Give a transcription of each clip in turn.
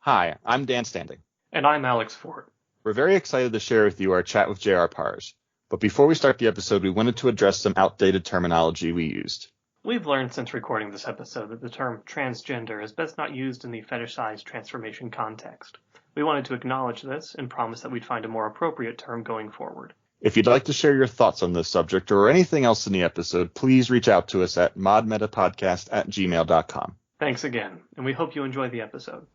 Hi, I'm Dan Standing. And I'm Alex Ford. We're very excited to share with you our chat with J.R. Parz. But before we start the episode, we wanted to address some outdated terminology we used. We've learned since recording this episode that the term transgender is best not used in the fetishized transformation context. We wanted to acknowledge this and promise that we'd find a more appropriate term going forward. If you'd like to share your thoughts on this subject or anything else in the episode, please reach out to us at modmetapodcast@gmail.com. Thanks again, and we hope you enjoy the episode.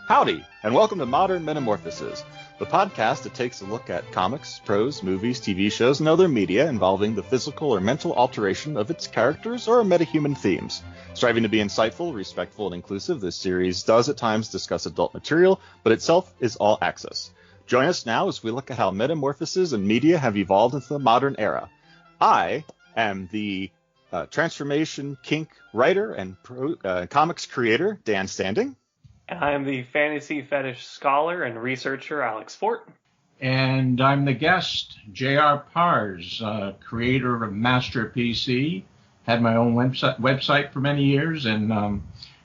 Howdy, and welcome to Modern Metamorphoses, the podcast that takes a look at comics, prose, movies, TV shows, and other media involving the physical or mental alteration of its characters or metahuman themes. Striving to be insightful, respectful, and inclusive, this series does at times discuss adult material, but itself is all access. Join us now as we look at how metamorphoses and media have evolved into the modern era. I am the transformation kink writer and comics creator, Dan Standing. And I am the fantasy fetish scholar and researcher, Alex Fort. And I'm the guest, J.R. Parz, creator of Master PC. Had my own website for many years and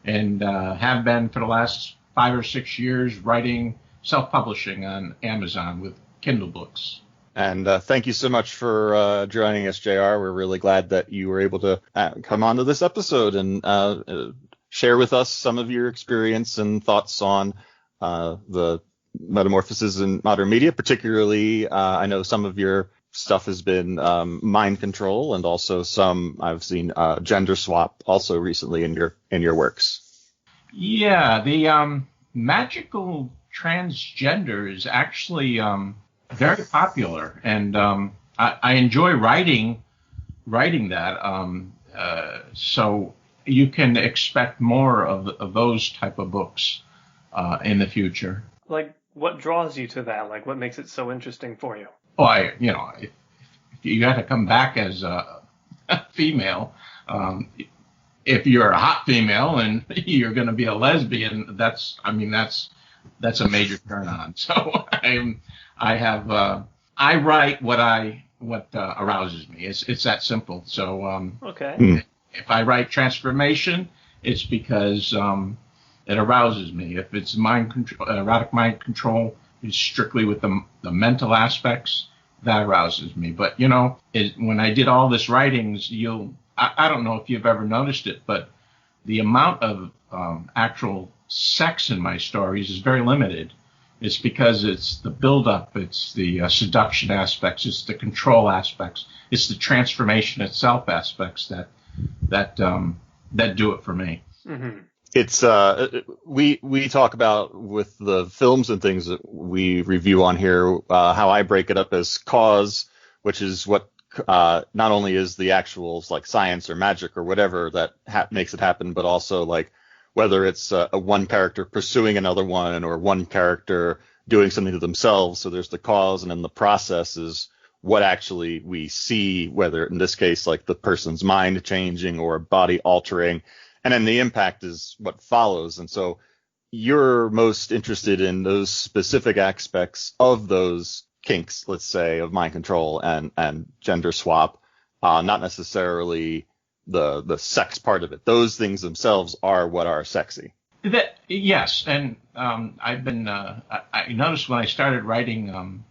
have been for the last 5 or 6 years writing self-publishing on Amazon with Kindle books. And thank you so much for joining us, JR. We're really glad that you were able to come on to this episode and share with us some of your experience and thoughts on the metamorphoses in modern media. Particularly, I know some of your stuff has been mind control, and also some I've seen gender swap also recently in your works. Yeah, the magical transgender is actually very popular, and I enjoy writing that. So you can expect more of those type of books in the future. Like, what draws you to that? Like, what makes it so interesting for you? Oh, if you had to come back as a female, if you're a hot female and you're going to be a lesbian, that's a major turn on. So I write what arouses me. It's that simple. So okay. If I write transformation, it's because it arouses me. If it's erotic mind control, it's strictly with the mental aspects, that arouses me. But, when I did all this writings, I don't know if you've ever noticed it, but the amount of actual sex in my stories is very limited. It's because it's the buildup, it's the seduction aspects, it's the control aspects, it's the transformation itself aspects that do it for me. Mm-hmm. It's we talk about with the films and things that we review on here, how I break it up as cause, which is what not only is the actual like science or magic or whatever that makes it happen, but also like whether it's a one character pursuing another one or one character doing something to themselves. So there's the cause, and then the process is what actually we see, whether in this case like the person's mind changing or body altering, and then the impact is what follows. And so you're most interested in those specific aspects of those kinks, let's say, of mind control and gender swap, not necessarily the sex part of it. Those things themselves are what are sexy. Yes, and I've been I noticed when I started writing on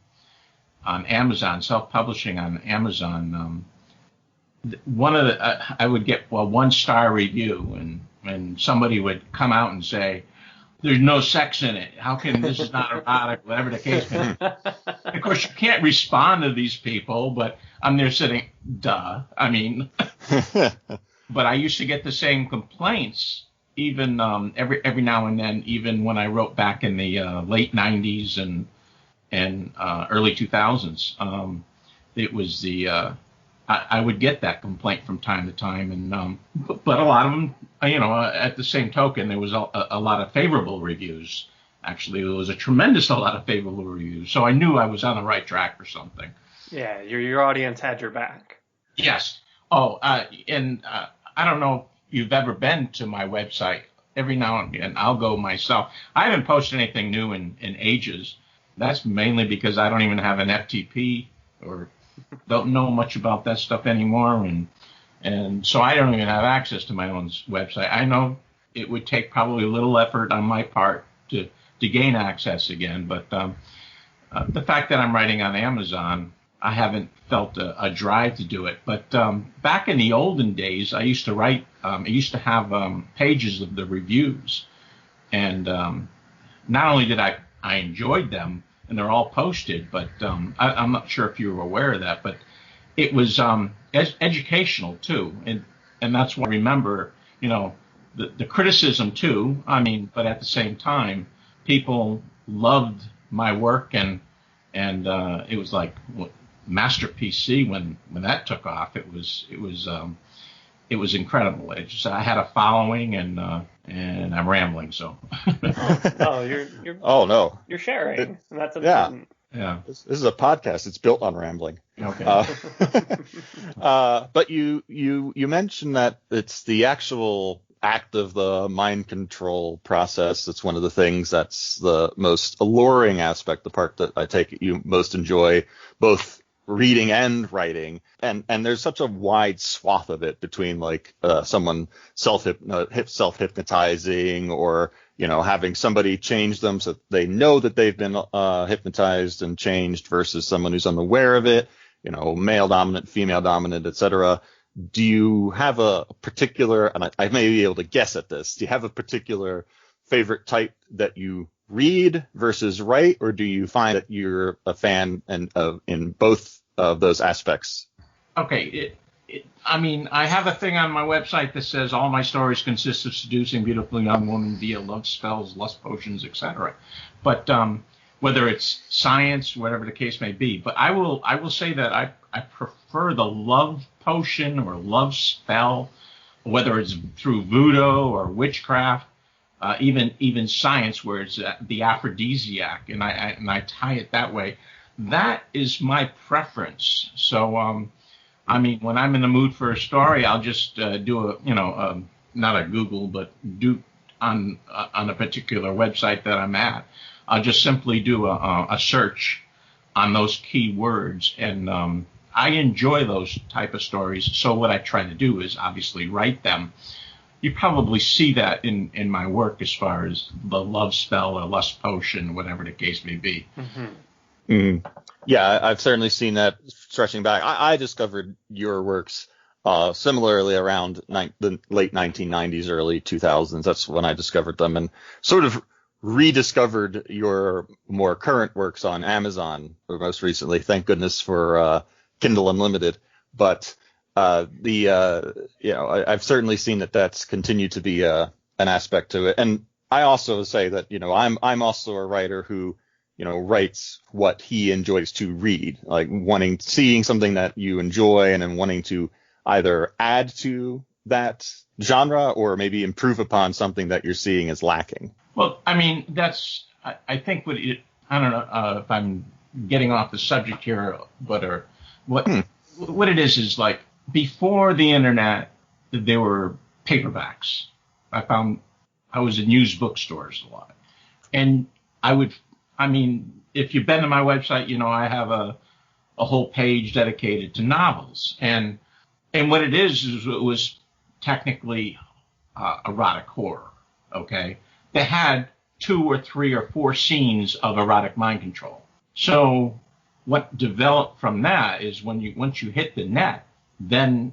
Amazon, self-publishing on Amazon, I would get 1-star review, and somebody would come out and say, "There's no sex in it. How can this is not erotic?" Whatever the case may be. Of course, you can't respond to these people, but I'm there sitting, duh. I mean, but I used to get the same complaints, even every now and then, even when I wrote back in the late 90s and early 2000s. It was I would get that complaint from time to time, and but a lot of them, at the same token, there was a lot of favorable reviews. Actually, there was a lot of favorable reviews, so I knew I was on the right track or something. Yeah, your audience had your back. Yes. Oh, and I don't know you've ever been to my website, every now and again I'll go myself. I haven't posted anything new in ages. That's mainly because I don't even have an FTP or don't know much about that stuff anymore, and so I don't even have access to my own website. I know it would take probably a little effort on my part to gain access again, but the fact that I'm writing on Amazon, I haven't felt a drive to do it. But back in the olden days, I used to write. I used to have pages of the reviews, and not only did I enjoyed them, and they're all posted, but I'm not sure if you were aware of that, but it was educational too, and that's what I remember. The criticism too. I mean, but at the same time, people loved my work, and it was like Master PC when that took off. It was incredible. I had a following, and I'm rambling. So. you're Oh no. You're sharing. And that's important. Yeah. This is a podcast. It's built on rambling. Okay. But you mentioned that it's the actual act of the mind control process that's one of the things that's the most alluring aspect, the part that I take it you most enjoy, both reading and writing, and there's such a wide swath of it between like someone self-hypnotizing, or having somebody change them so they know that they've been hypnotized and changed, versus someone who's unaware of it, male dominant, female dominant, etc. Do you have a particular, and I may be able to guess at this, do you have a particular favorite type that you read versus write, or do you find that you're a fan in both of those aspects? Okay. I mean, I have a thing on my website that says all my stories consist of seducing beautiful young women via love spells, lust potions, etc. But whether it's science, whatever the case may be, but I will say that I prefer the love potion or love spell, whether it's through voodoo or witchcraft, even science, where it's the aphrodisiac, and I tie it that way. That is my preference. So, I mean, when I'm in the mood for a story, I'll just do not a Google, but do on a particular website that I'm at. I'll just simply do a search on those key words, and I enjoy those type of stories. So what I try to do is obviously write them. You probably see that in my work as far as the love spell or lust potion, whatever the case may be. Mm-hmm. Mm-hmm. Yeah, I've certainly seen that stretching back. I discovered your works similarly around the late 1990s, early 2000s. That's when I discovered them, and sort of rediscovered your more current works on Amazon most recently. Thank goodness for Kindle Unlimited. But I've certainly seen that that's continued to be an aspect to it. And I also say that I'm also a writer who writes what he enjoys to read, like seeing something that you enjoy and then wanting to either add to that genre or maybe improve upon something that you're seeing is lacking. Well, I mean, I think I don't know if I'm getting off the subject here, but what it is like before the internet, there were paperbacks. I was in used bookstores a lot, and if you've been to my website, I have a whole page dedicated to novels, and what it is it was technically erotic horror. Okay. They had 2 or 3 or 4 scenes of erotic mind control. So what developed from that is once you hit the net, then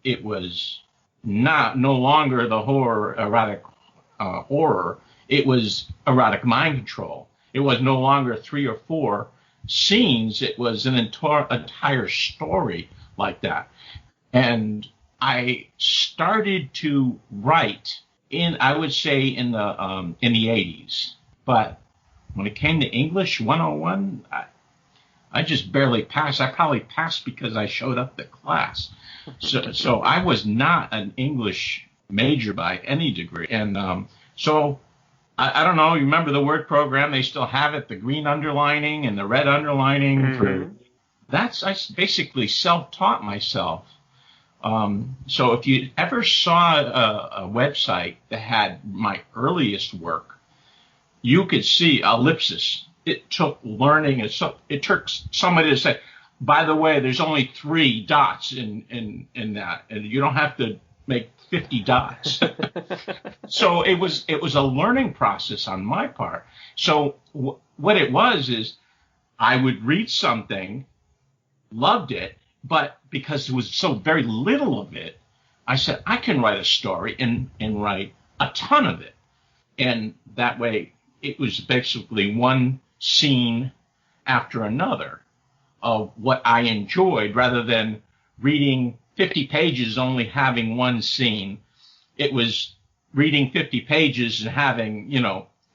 it was no longer the erotic horror. It was erotic mind control. It was no longer 3 or 4 scenes. It was an entire story like that. And I started to write I would say in the 80s, but when it came to English 101, I just barely passed. I probably passed because I showed up to class. So I was not an English major by any degree. And so I don't know. You remember the word program? They still have it, the green underlining and the red underlining. Mm-hmm. I basically self-taught myself So if you ever saw a website that had my earliest work, you could see ellipsis. It took learning. It took somebody to say, by the way, there's only 3 dots in that, and you don't have to make 50 dots. So it was a learning process on my part. So what it was is I would read something, loved it, but because there was so very little of it, I said, I can write a story and write a ton of it. And that way it was basically one scene after another of what I enjoyed, rather than reading 50 pages only having one scene. It was reading 50 pages and having,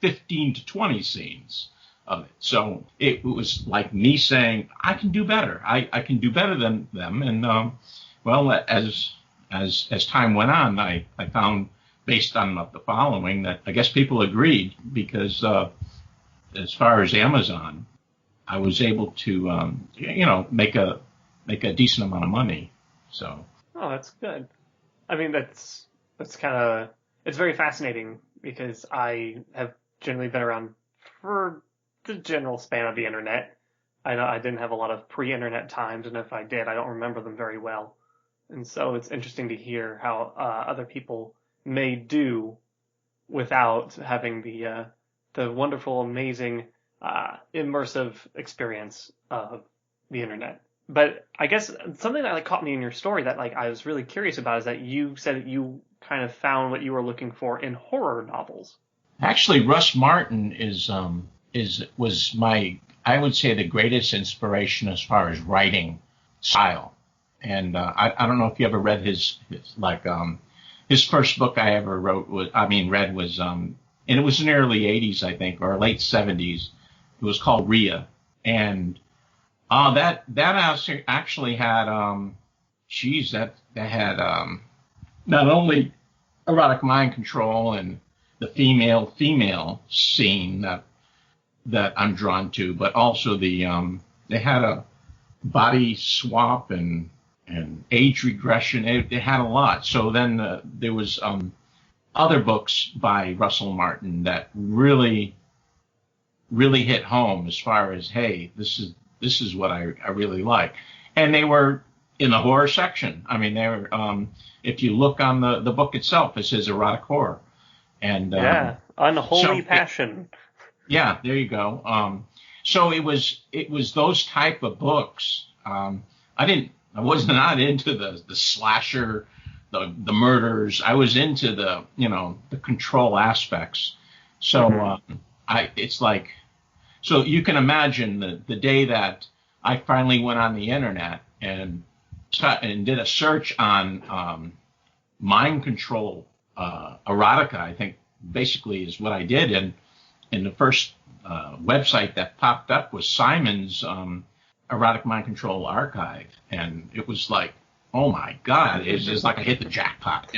15 to 20 scenes of it. So it was like me saying, I can do better. I can do better than them. And well, as time went on, I found, based on the following, that I guess people agreed, because as far as Amazon, I was able to make a decent amount of money. So. Oh, that's good. I mean, that's kind of, it's very fascinating, because I have generally been around for the general span of the internet. I know I didn't have a lot of pre-internet times, and if I did, I don't remember them very well. And so it's interesting to hear how other people may do without having the wonderful, amazing, immersive experience of the internet. But I guess something that caught me in your story that I was really curious about is that you said that you kind of found what you were looking for in horror novels. Actually, Russ Martin was my, I would say, the greatest inspiration as far as writing style. And I don't know if you ever read his first book I ever read was and it was in the early 80s, I think, or late 70s. It was called Rhea. And that actually had that had not only erotic mind control and the female scene that I'm drawn to, but also they had a body swap and age regression. It had a lot. So then there was other books by Russell Martin that really hit home as far as, hey, this is what I really like. And they were in the horror section. I mean, they were, if you look on the book itself, it says erotic horror. And unholy passion. Yeah, there you go. So it was those type of books. I was not into the slasher, the murders. I was into the control aspects. So it's like, so you can imagine the day that I finally went on the internet and did a search on mind control erotica, I think basically is what I did. And the first website that popped up was Simon's Erotic Mind Control Archive. And it was like, oh my God, it's just like I hit the jackpot.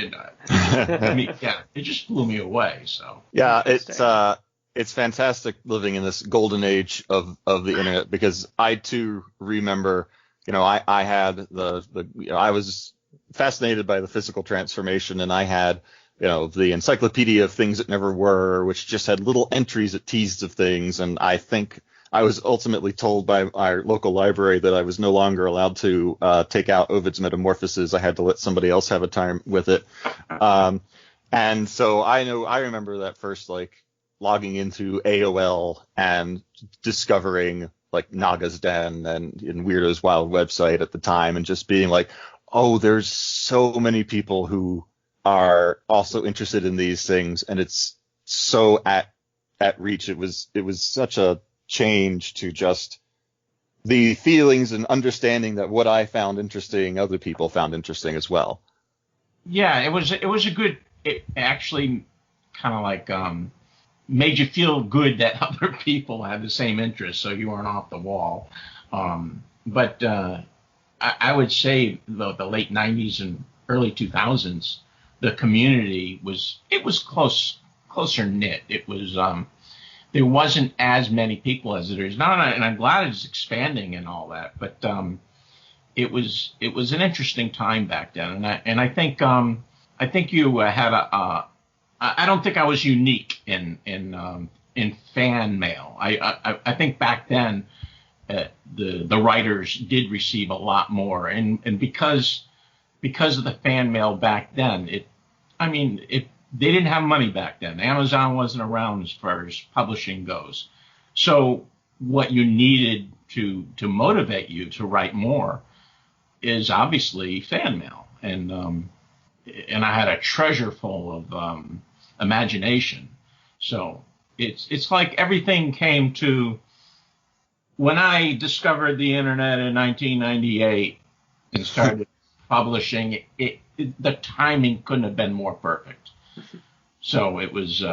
I mean, yeah, it just blew me away. So yeah, it's fantastic living in this golden age of the internet, because I too remember, I had I was fascinated by the physical transformation, and I had, the Encyclopedia of Things That Never Were, which just had little entries that teased of things. And I think I was ultimately told by our local library that I was no longer allowed to take out Ovid's Metamorphoses. I had to let somebody else have a time with it. And so I remember that first, logging into AOL and discovering Naga's Den and Weirdo's Wild Website at the time, and just being like, oh, there's so many people who are also interested in these things, and it's so at reach. It was such a change to just the feelings and understanding that what I found interesting, other people found interesting as well. Yeah, it was a good. It actually kind of made you feel good that other people had the same interests, so you weren't off the wall. But I would say the late 90s and early 2000s, the community was closer knit. It was there wasn't as many people as there is now, and I'm glad it's expanding and all that. But it was an interesting time back then, and I think you had I don't think I was unique in fan mail. I think back then the writers did receive a lot more, and because of the fan mail back then, they didn't have money back then. Amazon wasn't around as far as publishing goes. So what you needed to motivate you to write more is obviously fan mail. And I had a treasure full of imagination. So it's like everything came to when I discovered the internet in 1998 and started publishing. The timing couldn't have been more perfect. So it was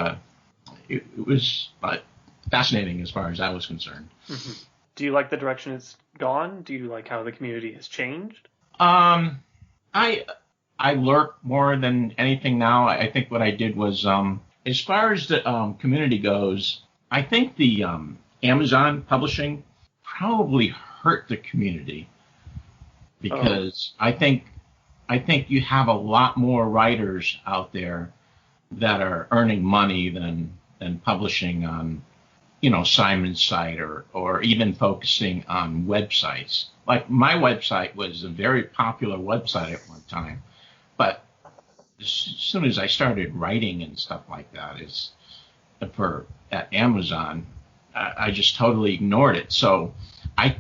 fascinating as far as I was concerned. Mm-hmm. Do you like the direction it's gone? Do you like how the community has changed? I lurk more than anything now. I think what I did was, as far as the community goes, I think the Amazon publishing probably hurt the community because I think you have a lot more writers out there that are earning money than publishing on, Simon's site or even focusing on websites. Like my website was a very popular website at one time, but as soon as I started writing and stuff like that at Amazon, I just totally ignored it. So I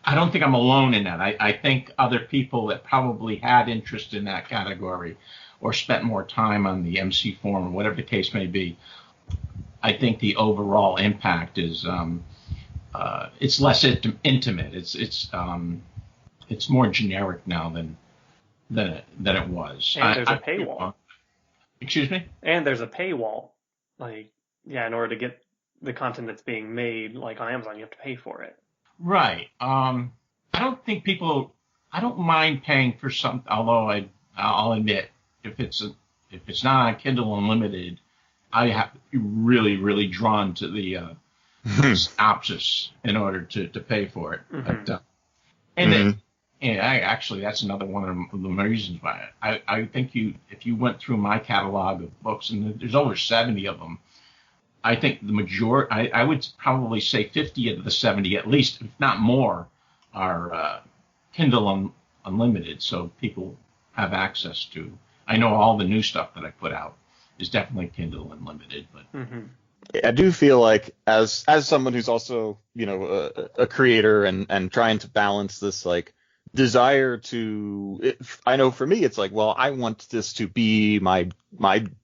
don't think I'm alone in that. I think other people that probably had interest in that category or spent more time on the MC forum or whatever the case may be, I think the overall impact is it's less intimate. It's more generic now than it was. And there's a paywall. Excuse me? And there's a paywall. In order to get the content that's being made, like on Amazon, you have to pay for it. Right. I don't mind paying for something, although I'll admit, if it's not on Kindle Unlimited, I have to be really, really drawn to the synopsis in order to pay for it. Mm-hmm. But, that's another one of the reasons why I think if you went through my catalog of books, and there's over 70 of them, I think the majority, I would probably say 50 of the 70 at least, if not more, are Kindle Unlimited, so people have access to. I know all the new stuff that I put out is definitely Kindle Unlimited, but I do feel like as someone who's also a creator and trying to balance this desire to. I know for me it's well, I want this to be my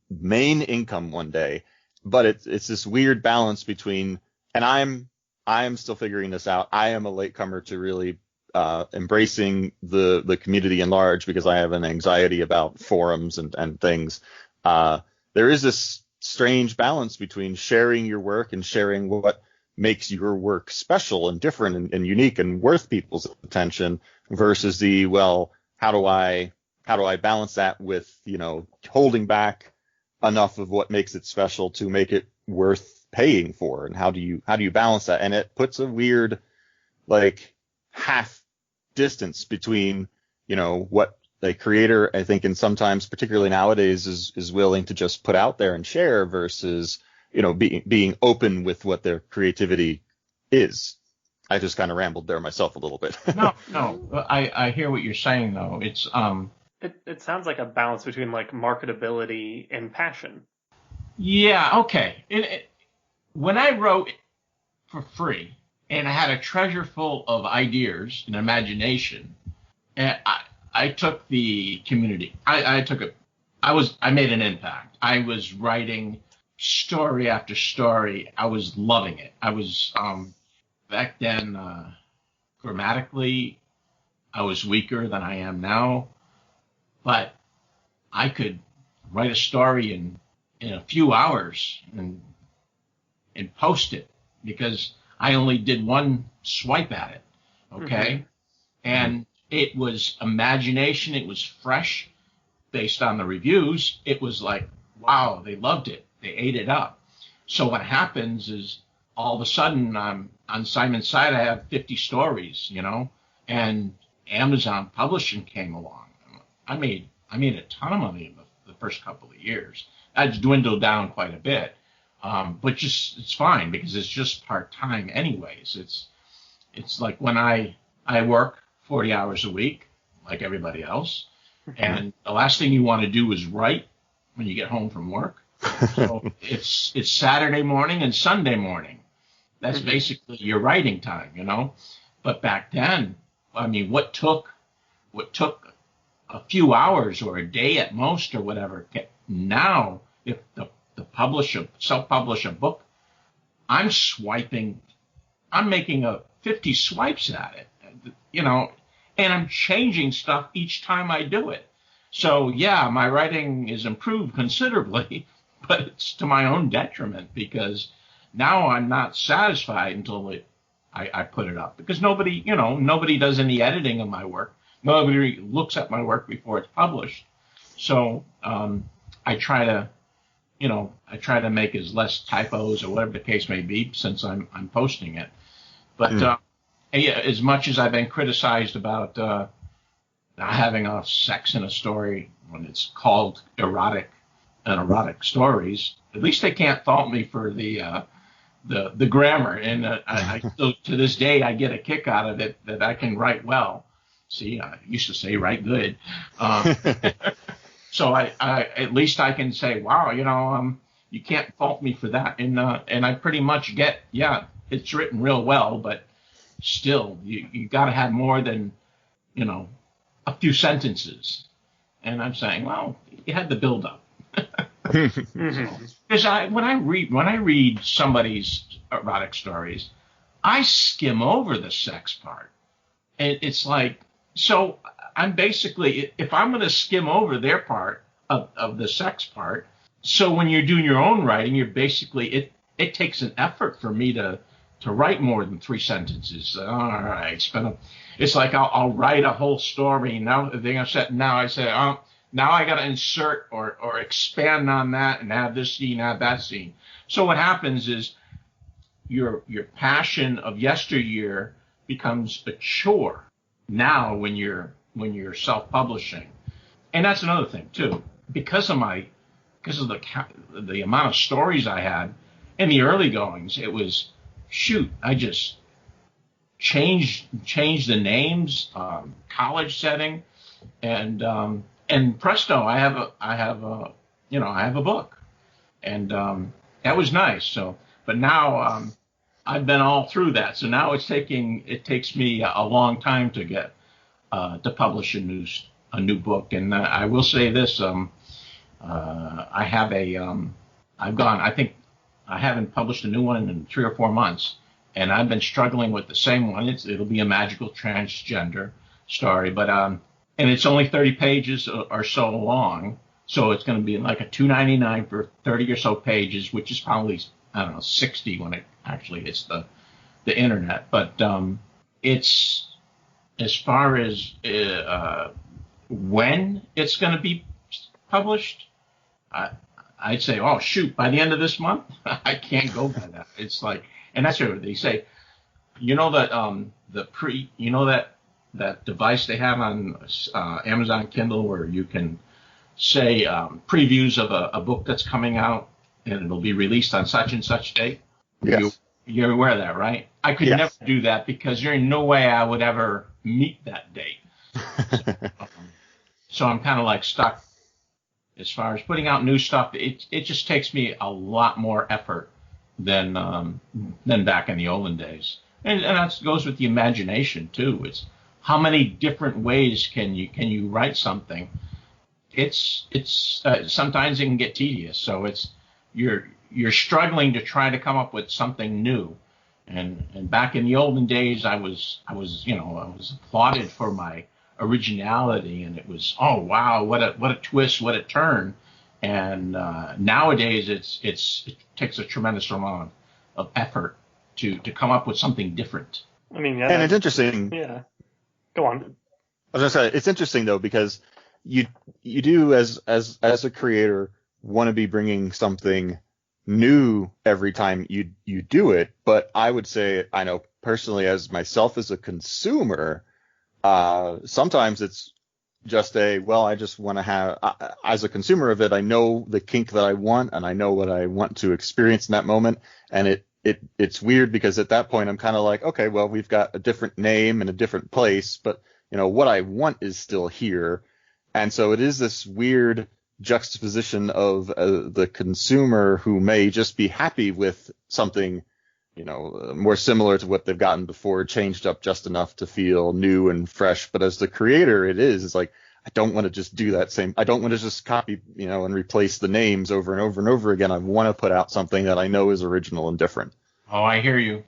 main income one day. But it's this weird balance between, and I'm still figuring this out. I am a latecomer to really embracing the community in large because I have an anxiety about forums and things. There is this strange balance between sharing your work and sharing what makes your work special and different and unique and worth people's attention versus how do I balance that with holding back enough of what makes it special to make it worth paying for, and how do you balance that? And it puts a weird half distance between what a creator, I think, and sometimes particularly nowadays is willing to just put out there and share versus being open with what their creativity is. I just kind of rambled there myself a little bit. No, I hear what you're saying though. It's It sounds like a balance between marketability and passion. Yeah, okay. When I wrote for free and I had a treasure full of ideas and imagination, and I took the community. I made an impact. I was writing story after story. I was loving it. I was back then grammatically I was weaker than I am now. But I could write a story in a few hours and post it because I only did one swipe at it. Okay. Mm-hmm. And it was imagination. It was fresh based on the reviews. It was wow, they loved it. They ate it up. So what happens is all of a sudden on Simon's site, I have 50 stories, and Amazon Publishing came along, I made a ton of money in the first couple of years. I'd dwindled down quite a bit, but just it's fine because it's just part time anyways. It's like when I work 40 hours a week like everybody else, and the last thing you want to do is write when you get home from work. So it's Saturday morning and Sunday morning. That's basically your writing time, you know. But back then, I mean, what took a few hours or a day at most or whatever. Now, if the self-publish a book, I'm making 50 swipes at it, you know, and I'm changing stuff each time I do it. So yeah, my writing is improved considerably, but it's to my own detriment because now I'm not satisfied until I put it up, because nobody does any editing of my work. Nobody looks at my work before it's published. So I try to make as less typos or whatever the case may be since I'm posting it. But as much as I've been criticized about not having enough sex in a story when it's called erotic stories, at least they can't fault me for the grammar. And I still, to this day, I get a kick out of it that I can write well. See, I used to say write good. So I at least I can say, wow, you can't fault me for that. And I pretty much get, yeah, it's written real well, but still, you got to have more than, a few sentences. And I'm saying, well, you had the build up. Because when I read somebody's erotic stories, I skim over the sex part. And it's like, so I'm basically, if I'm going to skim over their part of the sex part, so when you're doing your own writing, you're basically, it takes an effort for me to write more than 3 sentences. All right, it's like I'll write a whole story. Now I say, oh, now I got to insert or expand on that and add this scene, add that scene. So what happens is your passion of yesteryear becomes a chore now when you're self-publishing. And that's another thing too, because of the amount of stories I had in the early goings. It was, I just changed the names, college setting, and presto, I have a book, and that was nice. So, but now I've been all through that. So now it takes me a long time to get to publish a new book. And I will say this: I have I think I haven't published a new one in 3 or 4 months, and I've been struggling with the same one. It'll be a magical transgender story, but and it's only 30 pages or so long, so it's going to be like a $2.99 for 30 or so pages, which is probably, I don't know, 60 when it actually hits the internet. But it's, as far as when it's going to be published, I'd say, oh shoot, by the end of this month. I can't go by that. It's like, and that's what they say. That device they have on Amazon Kindle where you can say previews of a book that's coming out and it'll be released on such and such date. Yes. You're aware of that, right? I could never do that because there's no way I would ever meet that date. So I'm kind of like stuck. As far as putting out new stuff, it just takes me a lot more effort than back in the olden days. And that goes with the imagination too. It's how many different ways can you write something? It's sometimes it can get tedious. So you're struggling to try to come up with something new. And back in the olden days, I was applauded for my originality, and it was, oh wow, what a twist, what a turn. And nowadays it takes a tremendous amount of effort to come up with something different. I mean, and it's interesting. Yeah. Go on. I was gonna say, it's interesting though, because you do as a creator want to be bringing something new every time you do it. But I would say, I know personally as myself as a consumer, sometimes it's just I just want to have, as a consumer of it, I know the kink that I want, and I know what I want to experience in that moment. And it's weird because at that point I'm kind of like, okay, well, we've got a different name and a different place, but what I want is still here. And so it is this weird juxtaposition of the consumer who may just be happy with something, more similar to what they've gotten before, changed up just enough to feel new and fresh. But as the creator, it's like, I don't want to just do that same. I don't want to just copy, and replace the names over and over and over again. I want to put out something that I know is original and different. Oh, I hear you.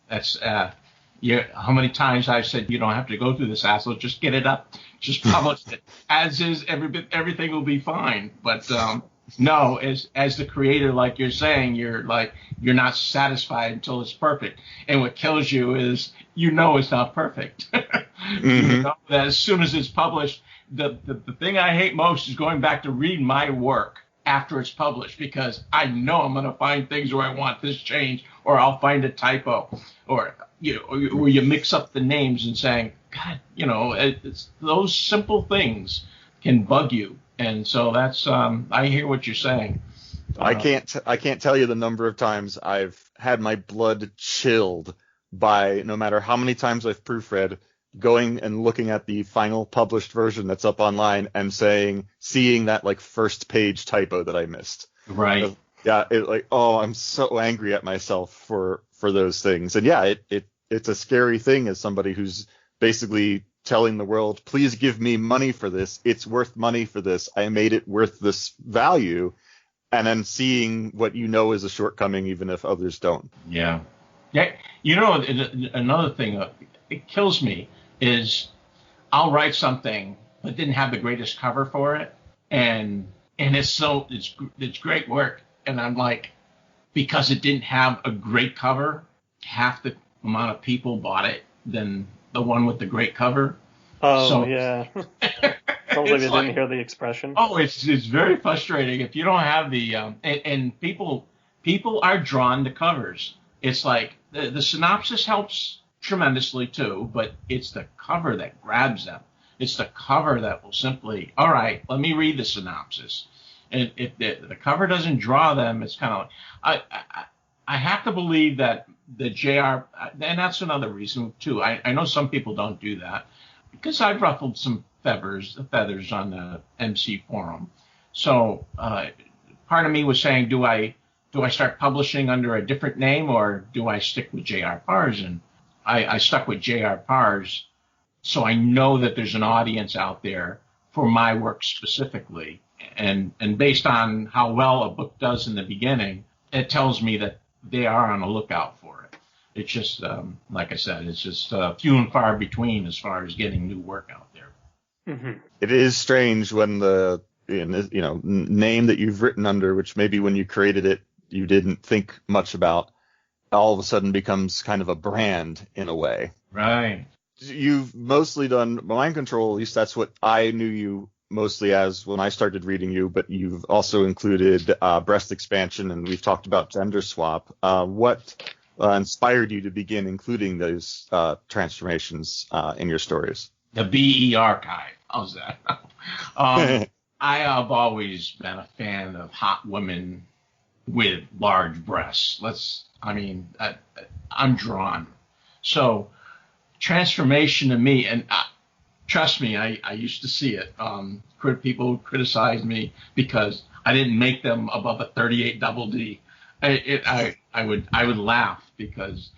That's how many times I've said you don't have to go through this hassle. Just get it up. Just publish it as is. Everything will be fine. But no, as the creator, like you're saying, you're not satisfied until it's perfect. And what kills you is it's not perfect. Mm-hmm. That as soon as it's published, the thing I hate most is going back to read my work after it's published, because I know I'm going to find things where I want this change, or I'll find a typo, or where you mix up the names and saying, God, it's those simple things can bug you. And so that's I hear what you're saying. I can't tell you the number of times I've had my blood chilled by, no matter how many times I've proofread, going and looking at the final published version that's up online and seeing that first page typo that I missed. Right. Yeah. I'm so angry at myself for those things. And yeah, it's a scary thing as somebody who's basically telling the world, please give me money for this. It's worth money for this. I made it worth this value. And then seeing what is a shortcoming, even if others don't. Yeah. Yeah. Another thing, it kills me, is I'll write something but didn't have the greatest cover for it, and it's great work, and I'm like, because it didn't have a great cover, half the amount of people bought it than the one with the great cover. Oh, so, yeah. Sounds like they didn't hear the expression. Oh, it's very frustrating if you don't have the and people are drawn to covers. It's like the synopsis helps tremendously too, but it's the cover that grabs them. It's the cover that will simply, all right, let me read the synopsis. And if the cover doesn't draw them, it's kind of like, I have to believe that the JR, and that's another reason too. I know some people don't do that, because I've ruffled some feathers on the MC forum. So part of me was saying, do I start publishing under a different name, or do I stick with JR Parz? And I stuck with JR Parz, so I know that there's an audience out there for my work specifically. And based on how well a book does in the beginning, it tells me that they are on the lookout for it. It's just, like I said, it's just few and far between as far as getting new work out there. Mm-hmm. It is strange when the name that you've written under, which maybe when you created it you didn't think much about, all of a sudden becomes kind of a brand in a way. Right. You've mostly done mind control, at least that's what I knew you mostly as when I started reading you, but you've also included breast expansion, and we've talked about gender swap. What inspired you to begin including those transformations in your stories? The BE archive. How's that? I have always been a fan of hot women with large breasts. I'm drawn. So transformation to me, and trust me, I used to see it. People criticized me because I didn't make them above a 38 double D. I would laugh because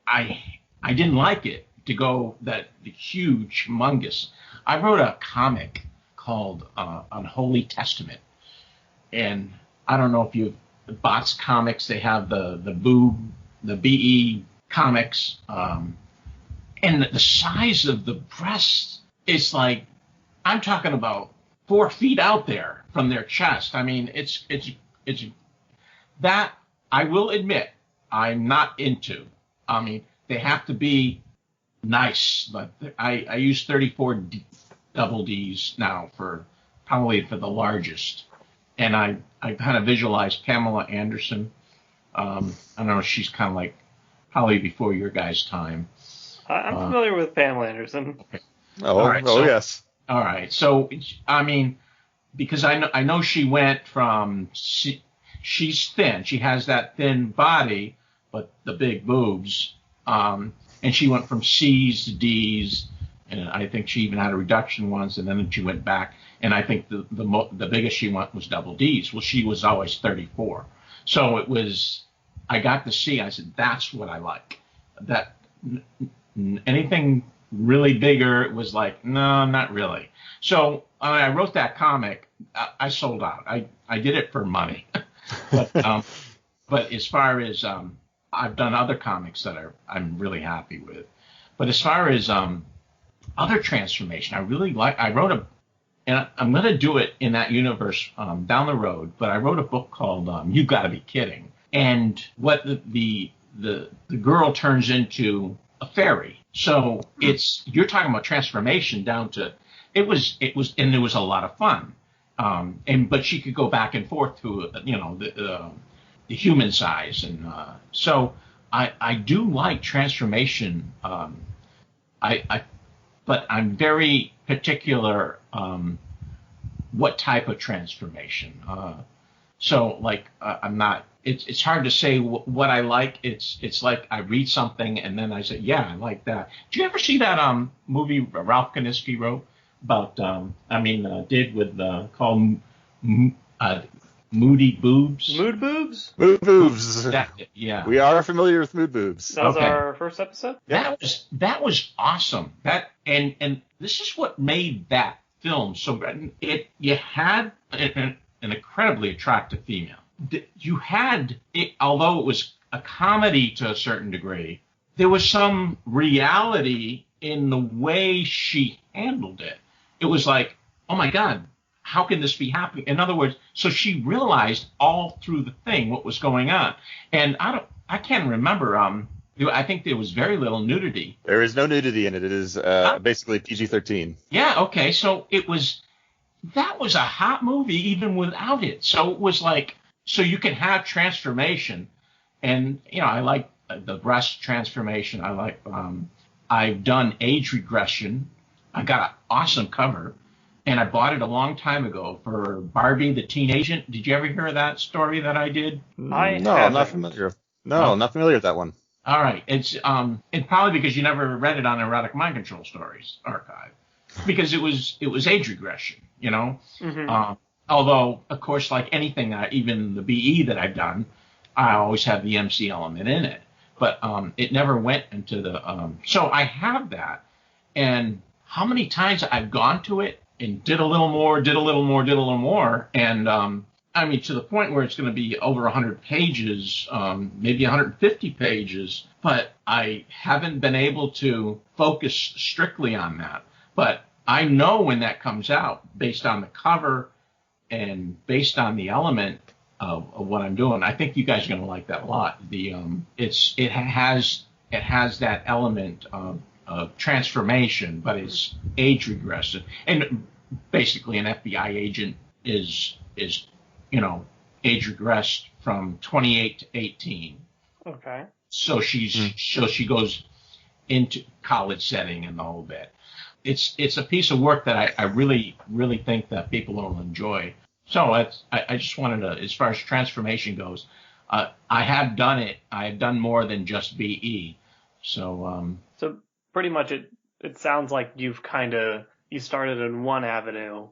I didn't like it to go the huge, humongous. I wrote a comic called Unholy Testament, and I don't know if you've Bots Comics. They have the BE comics, and the size of the breasts is like, I'm talking about 4 feet out there from their chest. I mean, it's that I will admit I'm not into. I mean, they have to be nice, but I use 34 double Ds now for the largest. And I kind of visualize Pamela Anderson. I don't know, she's kind of like probably before your guys' time. I'm familiar with Pamela Anderson. Okay. Oh, All right, so, yes. All right. So, I mean, because I know she went from she's thin. She has that thin body, but the big boobs. And she went from C's to D's, and I think she even had a reduction once, and then she went back. And I think the biggest she went was double D's. Well, she was always 34. So it was, I got to see, I said, that's what I like. That anything really bigger, it was like, no, not really. So I wrote that comic. I sold out. I did it for money. But as far as I've done other comics that I'm really happy with. But as far as other transformation, I really like. I wrote and I'm going to do it in that universe down the road. But I wrote a book called "You Gotta Be Kidding," and what the girl turns into a fairy. So you're talking about transformation down to it was and it was a lot of fun. But she could go back and forth to the human size, and so I do like transformation. But I'm very particular what type of transformation. So like I'm not. It's hard to say what I like. It's like I read something and then I say, yeah, I like that. Did you ever see that movie Ralph Kaniski wrote about? Did with called Moody Boobs. Mood boobs. Mood boobs. Yeah, we are familiar with mood boobs. That was our first episode. That was awesome. That and this is what made that film so great. You had an incredibly attractive female. You had it, although it was a comedy to a certain degree, there was some reality in the way she handled it. It was like, oh my God, how can this be happening? In other words, so she realized all through the thing what was going on. And I can't remember. I think there was very little nudity. There is no nudity in it. It is basically PG-13. Yeah. Okay. So that was a hot movie even without it. So it was like, so you can have transformation, and I like the breast transformation. I like. I've done age regression. I got an awesome cover, and I bought it a long time ago for Barbie the Teen Agent. Did you ever hear of that story that I did? No, I'm not familiar. No, not familiar with that one. All right, it's probably because you never read it on Erotic Mind Control Stories archive, because it was age regression, Mm-hmm. Although, of course, like anything, even the BE that I've done, I always have the MC element in it. But it never went into the so I have that. And how many times I've gone to it and did a little more, and to the point where it's going to be over 100 pages, maybe 150 pages, but I haven't been able to focus strictly on that. But I know when that comes out, based on the cover and based on the element of what I'm doing, I think you guys are going to like that a lot. It has that element of transformation, but it's age regressive, and basically an FBI agent is age regressed from 28 to 18. Okay. So she goes into college setting and the whole bit. It's a piece of work that I really, really think that people will enjoy. So I just wanted to, as far as transformation goes, I have done it. I have done more than just BE. So pretty much it sounds like you started in one avenue,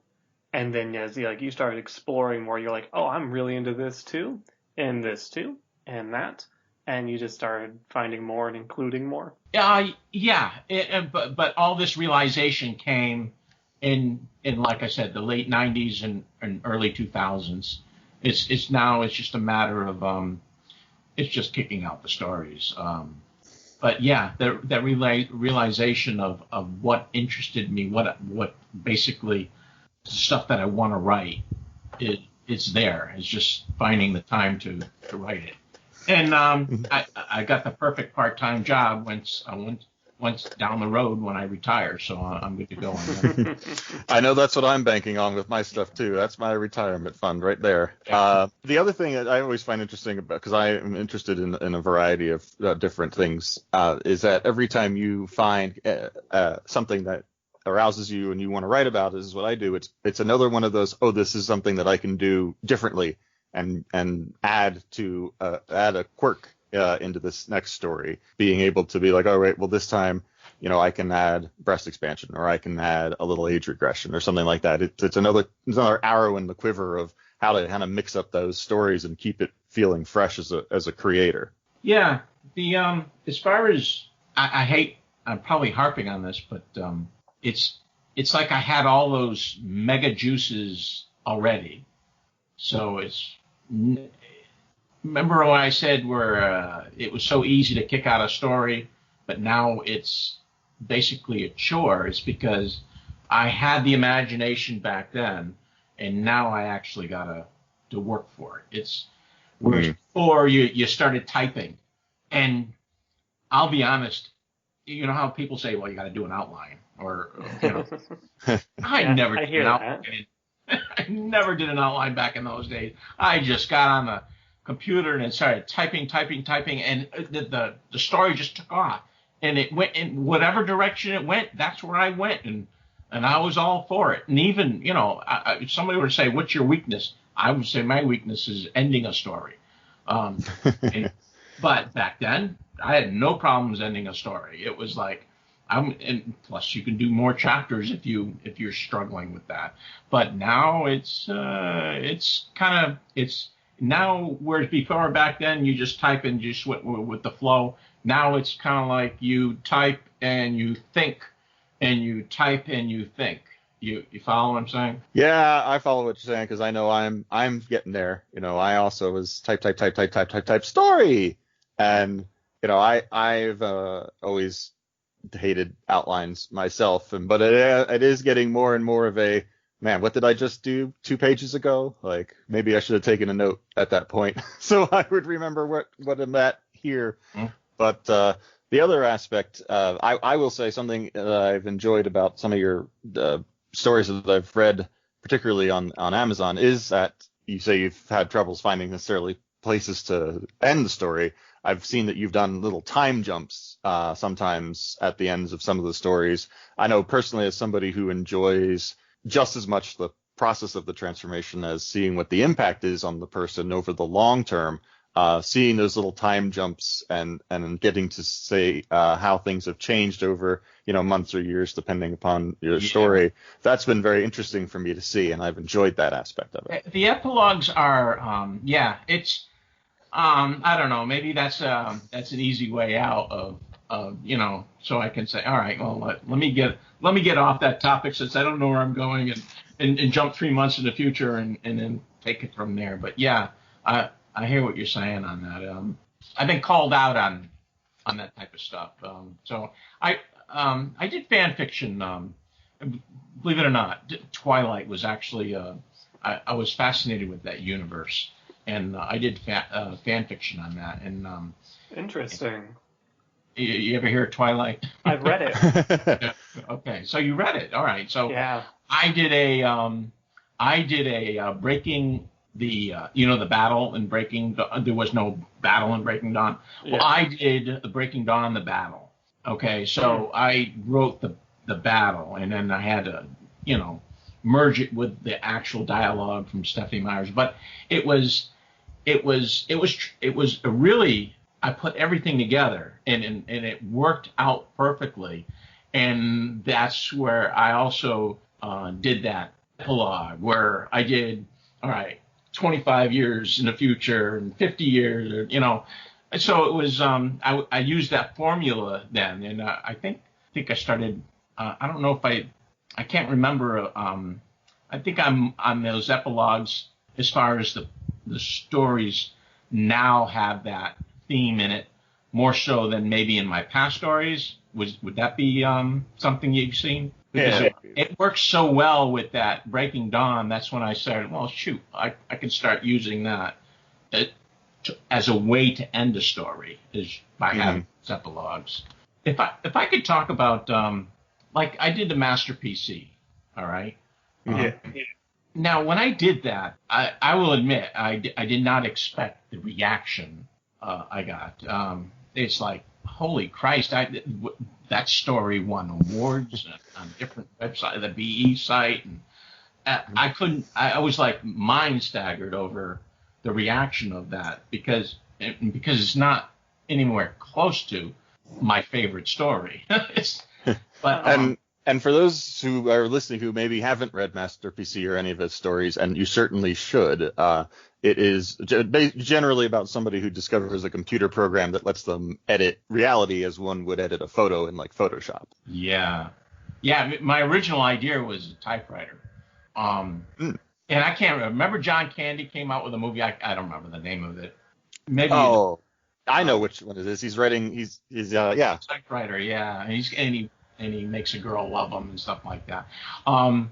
and then as you started exploring more, you're like, oh, I'm really into this too, and this too, and that. And you just started finding more and including more. Yeah. But all this realization came in like I said, the late 90s and early 2000s. It's just a matter of it's just kicking out the stories. But yeah, that realization of what interested me, what basically the stuff that I want to write, it's there. It's just finding the time to write it. And I got the perfect part-time job once once down the road when I retire. So I'm good to go on that. I know that's what I'm banking on with my stuff too. That's my retirement fund right there. Yeah. The other thing that I always find interesting about, because I am interested in a variety of different things, is that every time you find something that arouses you and you want to write about, is what I do. It's another one of those, oh, this is something that I can do differently and add a quirk into this next story, being able to be like, all right, well, this time, I can add breast expansion, or I can add a little age regression or something like that. It's another arrow in the quiver of how to kind of mix up those stories and keep it feeling fresh as a creator. Yeah. The as far as I'm probably harping on this, but it's like I had all those mega juices already. So remember when I said where it was so easy to kick out a story, but now it's basically a chore? It's because I had the imagination back then, and now I actually got to work for it. It's whereas before you started typing, and I'll be honest, you know how people say, well, you got to do an outline, or I never did an outline. I never did an outline back in those days. I just got on the computer and started typing, and the story just took off, and it went in whatever direction it went. That's where I went, and I was all for it. And even if somebody were to say, "What's your weakness?" I would say my weakness is ending a story. But back then, I had no problems ending a story. It was like and plus you can do more chapters if you're struggling with that. But now it's now, whereas before back then you just type and just went with the flow. Now it's kind of like you type and you think, and you type and you think. You follow what I'm saying? Yeah, I follow what you're saying, because I know I'm getting there. I also was type story, and I've always hated outlines myself, but it is getting more and more of a, man, what did I just do 2 pages ago? Like, maybe I should have taken a note at that point so I would remember what I'm at here. But the other aspect, I will say something that I've enjoyed about some of your stories that I've read, particularly on Amazon, is that you say you've had troubles finding necessarily places to end the story. I've seen that you've done little time jumps sometimes at the ends of some of the stories. I know personally, as somebody who enjoys just as much the process of the transformation as seeing what the impact is on the person over the long term, seeing those little time jumps and getting to say how things have changed over months or years depending upon your story, that's been very interesting for me to see, and I've enjoyed that aspect of it. The epilogues are it's I don't know, maybe that's an easy way out of so I can say, all right, well, let me get off that topic, since I don't know where I'm going, and jump 3 months in the future and then take it from there. But yeah, I hear what you're saying on that. I've been called out on that type of stuff. So I did fan fiction. Believe it or not, Twilight was actually I was fascinated with that universe, and I did fan fiction on that. And interesting. You ever hear of Twilight? I've read it. Okay, so you read it. All right. So yeah. I did a breaking the the battle in Breaking Dawn. There was no battle in Breaking Dawn. Well, yeah. I did the Breaking Dawn, the battle. Okay, so I wrote the battle, and then I had to merge it with the actual dialogue from Stephanie Meyer's. But it was a really, I put everything together, and it worked out perfectly. And that's where I also did that epilogue, where I did, all right, 25 years in the future and 50 years, So it was, I used that formula then, and I think I started, I don't know if I can't remember, I think I'm on those epilogues as far as the stories now have that theme in it, more so than maybe in my past stories. Would that be something you've seen? Because it works so well with that Breaking Dawn. That's when I started, well, shoot, I can start using that as a way to end a story, is by having epilogues. if I could talk about like I did the Master PC, all right. Yeah. Now, when I did that, I will admit I did not expect the reaction I got. It's like, holy Christ! That story won awards on different websites, the BE site, and I couldn't. I was like mind staggered over the reaction of that because it's not anywhere close to my favorite story. But And for those who are listening who maybe haven't read Master PC or any of his stories, and you certainly should, it is generally about somebody who discovers a computer program that lets them edit reality as one would edit a photo in like Photoshop. Yeah. My original idea was a typewriter. And I can't remember. John Candy came out with a movie. I don't remember the name of it. Maybe. Oh, I know which one it is. He's writing. He's typewriter. Yeah. And he makes a girl love him and stuff like that. I'll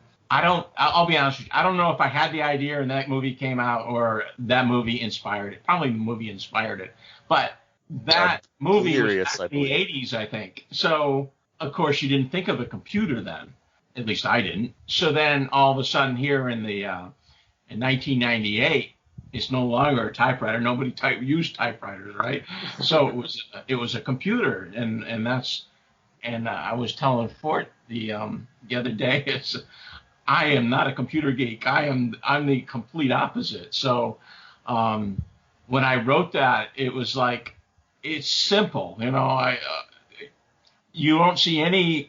be honest with you. I don't know if I had the idea and that movie came out or that movie inspired it. Probably the movie inspired it. But that movie was back in the 80s, I think. So, of course, you didn't think of a computer then. At least I didn't. So then all of a sudden here in 1998, it's no longer a typewriter. Nobody used typewriters, right? So it was a computer, and that's. And I was telling Fort the other day, I am not a computer geek. I'm the complete opposite. So when I wrote that, it was like, it's simple. You won't see any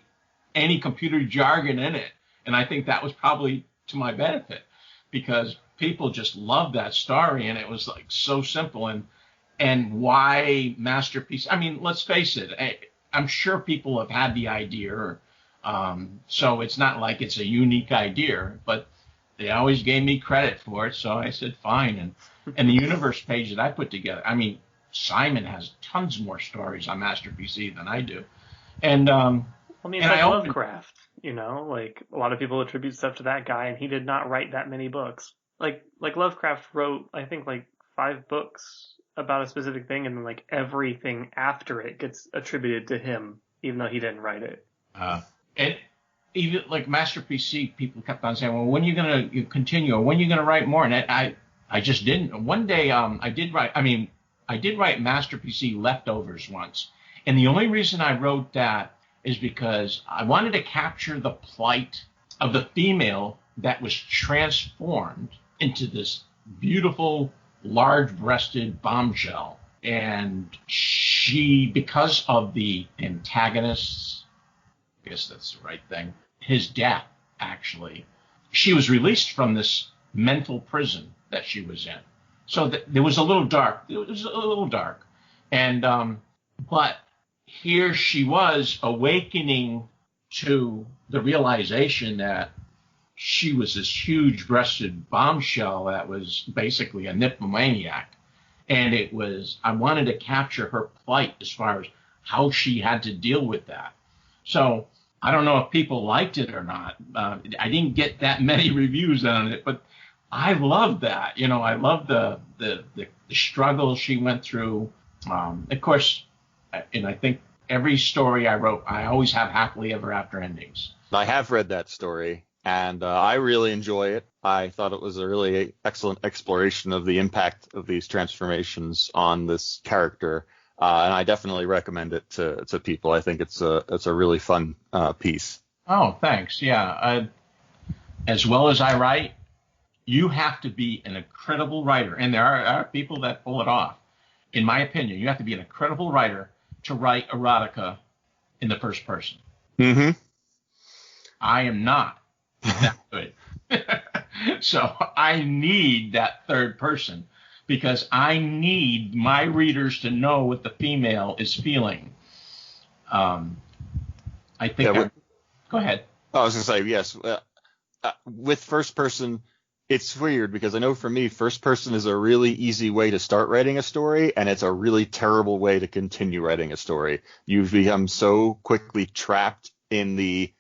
computer jargon in it. And I think that was probably to my benefit because people just loved that story. And it was like so simple. And why Masterpiece? I mean, let's face it. I'm sure people have had the idea, so it's not like it's a unique idea, but they always gave me credit for it, so I said fine. And the universe page that I put together, I mean, Simon has tons more stories on Master PC than I do. And I mean, it's like Lovecraft, like a lot of people attribute stuff to that guy, and he did not write that many books. Like Lovecraft wrote, I think, like 5 books about a specific thing, and then like everything after it gets attributed to him, even though he didn't write it. And even like Master PC, people kept on saying, "Well, when are you gonna continue? Or when are you gonna write more?" And I just didn't. One day, I did write. I mean, I did write Master PC Leftovers once, and the only reason I wrote that is because I wanted to capture the plight of the female that was transformed into this beautiful, large-breasted bombshell, and she, because of the antagonists, I guess that's the right thing, his death, actually, she was released from this mental prison that she was in. So there was a little dark. It was a little dark, and but here she was awakening to the realization that she was this huge-breasted bombshell that was basically a nymphomaniac. And I wanted to capture her plight as far as how she had to deal with that. So I don't know if people liked it or not. I didn't get that many reviews on it, but I loved that. I loved the struggle she went through. Of course, and I think every story I wrote, I always have happily ever after endings. I have read that story. And I really enjoy it. I thought it was a really excellent exploration of the impact of these transformations on this character, and I definitely recommend it to people. I think it's a really fun piece. Oh, thanks. Yeah. As well as I write, you have to be an incredible writer, and there are people that pull it off. In my opinion, you have to be an incredible writer to write erotica in the first person. Mm-hmm. I am not that good. So I need that third person because I need my readers to know what the female is feeling. I think. Go ahead. I was going to say, yes. With first person, it's weird because I know for me, first person is a really easy way to start writing a story, and it's a really terrible way to continue writing a story. You've become so quickly trapped in the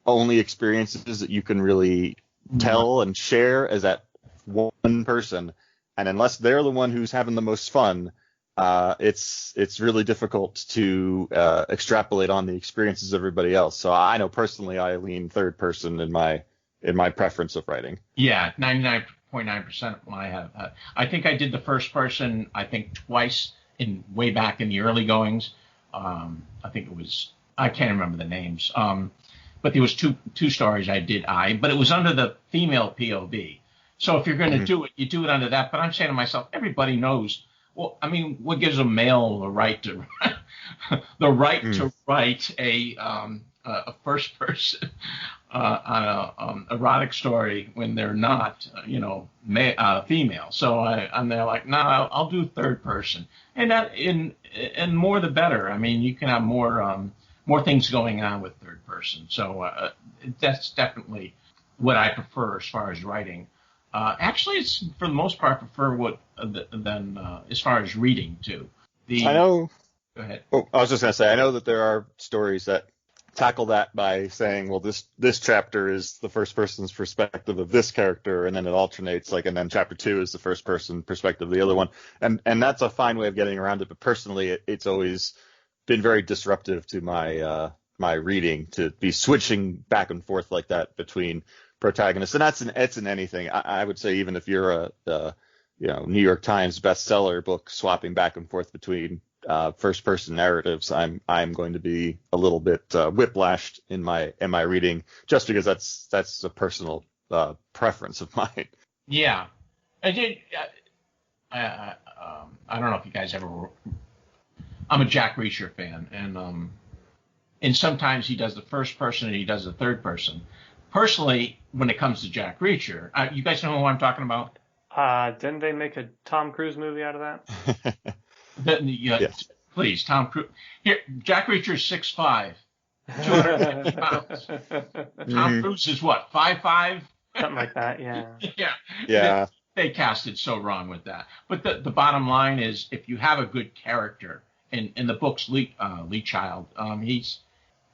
only experiences that you can really tell and share as that one person, and unless they're the one who's having the most fun, it's really difficult to extrapolate on the experiences of everybody else. So I know personally I lean third person in my preference of writing. Yeah, 99.9% of my have. I think I did the first person, I think twice way back in the early goings. I think it was, I can't remember the names. But there was two stories I did but it was under the female POV. So if you're going to do it, you do it under that. But I'm saying to myself, everybody knows. Well, I mean, what gives a male the right to to write a first person on a erotic story when they're not, female? So I'm there like, no, I'll do third person, and more the better. I mean, you can have more things going on with third person. So that's definitely what I prefer as far as writing. Actually, it's for the most part prefer than as far as reading too. I know. Go ahead. Oh, I was just gonna say I know that there are stories that tackle that by saying, well, this chapter is the first person's perspective of this character, and then it alternates, and then chapter 2 is the first person perspective of the other one, and that's a fine way of getting around it. But personally, it's always been very disruptive to my reading to be switching back and forth like that between protagonists, and it's in anything. I would say even if you're a New York Times bestseller book, swapping back and forth between first person narratives, I'm going to be a little bit whiplashed in my reading, just because that's a personal preference of mine. Yeah, I did. I don't know if you guys ever. I'm a Jack Reacher fan, and sometimes he does the first person and he does the third person. Personally, when it comes to Jack Reacher, you guys know who I'm talking about? Didn't they make a Tom Cruise movie out of that? Yes. Please, Tom Cruise. Here, Jack Reacher's 6'5", 250 pounds. Tom Cruise is what, 5'5"? Something like that, yeah. Yeah. They cast it so wrong with that. But the bottom line is, if you have a good character, in the book's Lee Child,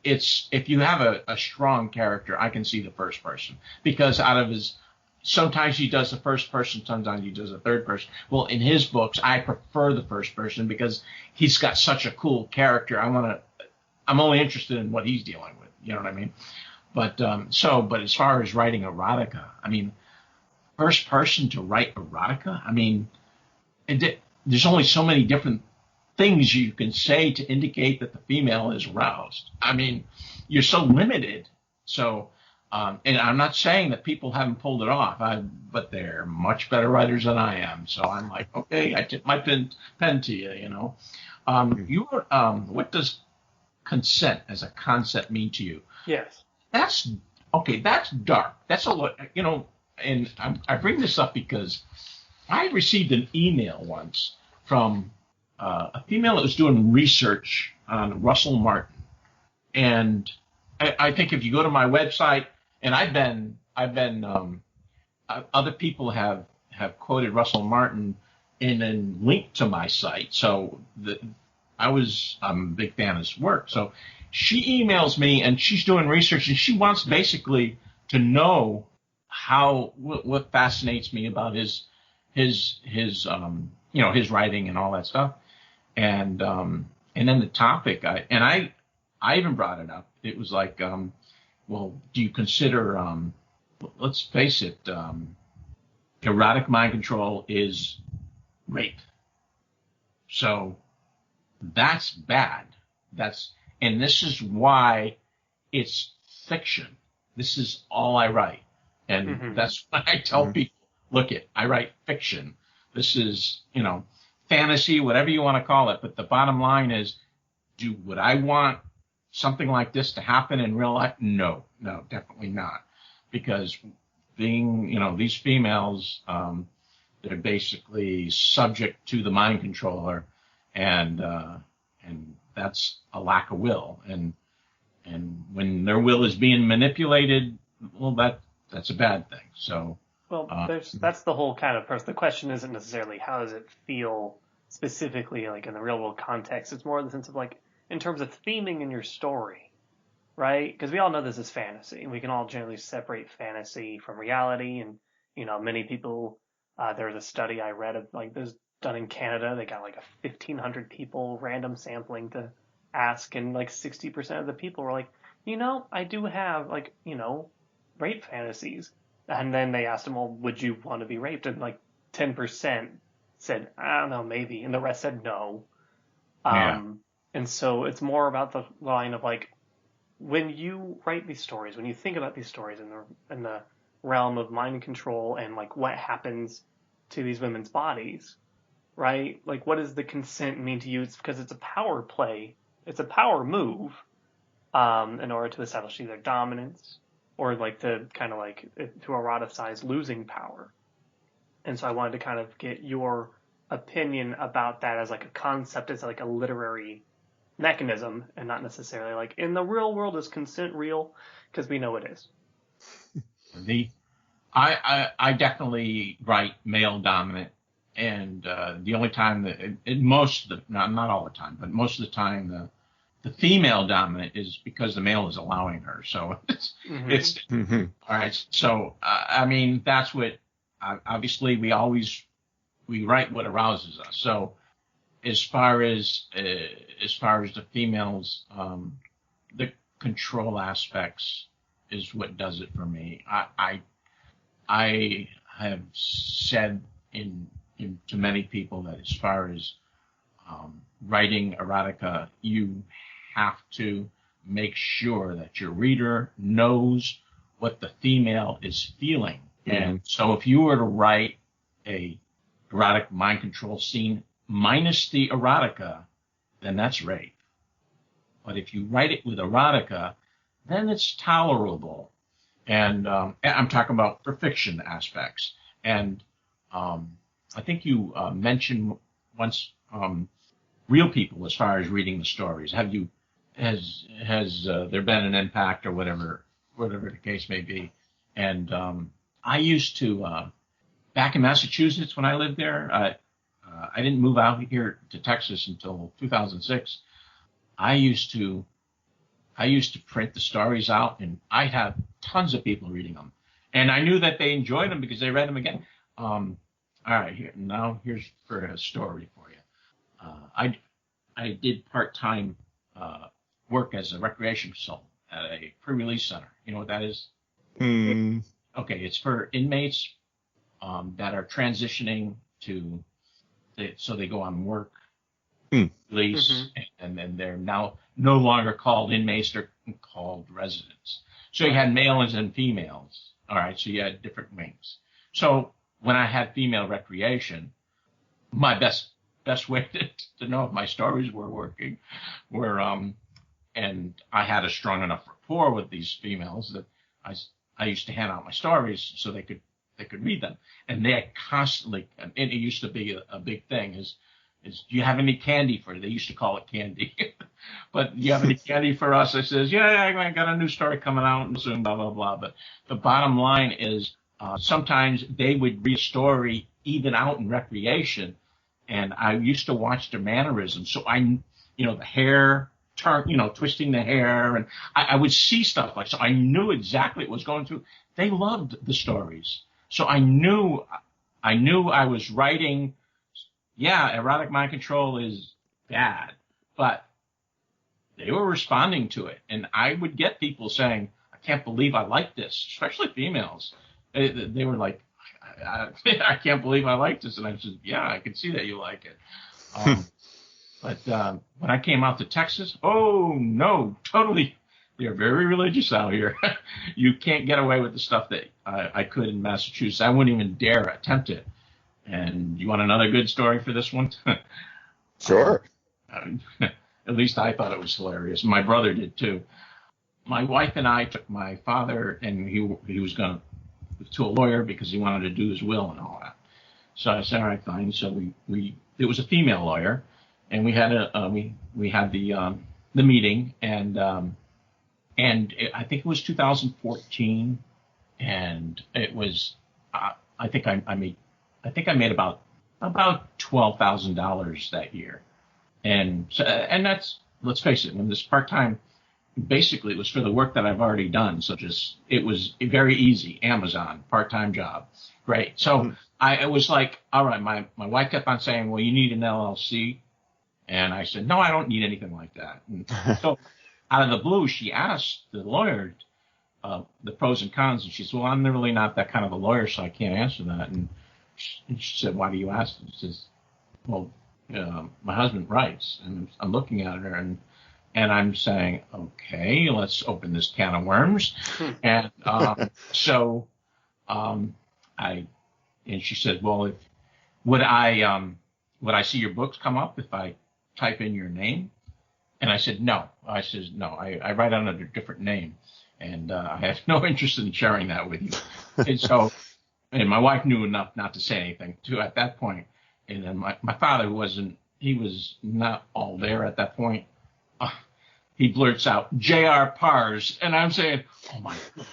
if you have a strong character, I can see the first person, because sometimes he does the first person, sometimes he does the third person. Well, in his books, I prefer the first person because he's got such a cool character. I'm only interested in what he's dealing with. You know what I mean? But as far as writing erotica, I mean, first person to write erotica, I mean, there's only so many different things you can say to indicate that the female is aroused. I mean, you're so limited. So, and I'm not saying that people haven't pulled it off, but they're much better writers than I am. So I'm like, okay, I tip my pen to you. What does consent as a concept mean to you? Yes. That's dark. That's a lot, and I bring this up because I received an email once from a female that was doing research on Russell Martin, and I think if you go to my website, and I've been other people have quoted Russell Martin in a link to my site, so I'm a big fan of his work. So she emails me, and she's doing research, and she wants basically to know what fascinates me about his writing and all that stuff. And then the topic, I even brought it up. It was like, well, do you consider, let's face it, erotic mind control is rape. So that's bad. And this is why it's fiction. This is all I write. And that's what I tell people. Look, I write fiction. This is, fantasy, whatever you want to call it. But the bottom line is, would I want something like this to happen in real life? No, definitely not. Because these females, they're basically subject to the mind controller, and that's a lack of will. And when their will is being manipulated, well, that's a bad thing. So. Well, that's the whole kind of person. The question isn't necessarily how does it feel specifically, like in the real world context. It's more in the sense of like in terms of theming in your story, right? Because we all know this is fantasy, and we can all generally separate fantasy from reality. And many people, there's a study I read of like there's done in Canada. They got like a 1,500 people random sampling to ask, and like 60% of the people were like, I do have like, rape fantasies. And then they asked them, well, would you want to be raped? And like 10% said, I don't know, maybe. And the rest said no. And so it's more about the line of like, when you write these stories, when you think about these stories in the realm of mind control and like what happens to these women's bodies, right? Like, what does the consent mean to you? It's because it's a power play. It's a power move in order to establish either dominance or like to kind of like to eroticize losing power. And so I wanted to kind of get your opinion about that as like a concept, as like a literary mechanism, and not necessarily like in the real world is consent real, because we know it is. I definitely write male dominant, and the only time that most of the not all the time, but most of the time the female dominant is because the male is allowing her. So it's all right. So I mean, that's what obviously we write what arouses us. So as far as the females, the control aspects is what does it for me. I have said to many people that as far as writing erotica, you have to make sure that your reader knows what the female is feeling. Mm-hmm. And so if you were to write a erotic mind control scene minus the erotica, then that's rape. But if you write it with erotica, then it's tolerable. And I'm talking about for fiction aspects. And I think you mentioned once real people as far as reading the stories. Has there been an impact or whatever the case may be? And I used to back in Massachusetts when I lived there. I didn't move out here to Texas until 2006. I used to print the stories out, and I had tons of people reading them, and I knew that they enjoyed them because they read them again. All right, here's for a story for you. I did part-time work as a recreation consultant at a pre-release center. You know what that is? Mm. Okay, it's for inmates that are transitioning so they go on work release, and then they're now no longer called inmates, they're called residents. So you had males and females. All right, so you had different wings. So when I had female recreation, my best way to know if my stories were working were and I had a strong enough rapport with these females that I used to hand out my stories so they could read them. And they constantly, and it used to be a big thing, is do you have any candy for it? They used to call it candy. But do you have any candy for us? I says, yeah, I got a new story coming out and soon, blah, blah, blah. But the bottom line is sometimes they would read a story even out in recreation, and I used to watch their mannerisms. So the hair turn, twisting the hair, and I would see stuff so I knew exactly what was going through. They loved the stories. So I knew I was writing, erotic mind control is bad, but they were responding to it. And I would get people saying, I can't believe I like this, especially females. They were like, I can't believe I like this. And I said, yeah, I can see that you like it. But when I came out to Texas, oh, no, totally. They're very religious out here. You can't get away with the stuff that I could in Massachusetts. I wouldn't even dare attempt it. And you want another good story for this one? Sure. At least I thought it was hilarious. My brother did too. My wife and I took my father, and he was going to a lawyer because he wanted to do his will and all that. So I said, all right, fine. So it was a female lawyer, and we had the meeting, and I think it was 2014, and it was I think I made about $12,000 that year, and that's, let's face it, when this part-time, basically it was for the work that I've already done, it was very easy, Amazon part-time job, great. So it was like, all right, my wife kept on saying, well, you need an LLC. And I said, no, I don't need anything like that. And so out of the blue, she asked the lawyer the pros and cons. And she said, well, I'm really not that kind of a lawyer, so I can't answer that. And she said, why do you ask? She says, well, my husband writes. And I'm looking at her, and I'm saying, okay, let's open this can of worms. And and she said, well, would I see your books come up if I type in your name? And I said, no. I says, no, I write under a different name, and I have no interest in sharing that with you. And my wife knew enough not to say anything too at that point. And then my father he was not all there at that point. He blurts out, J.R. Parz, and I'm saying, oh my God.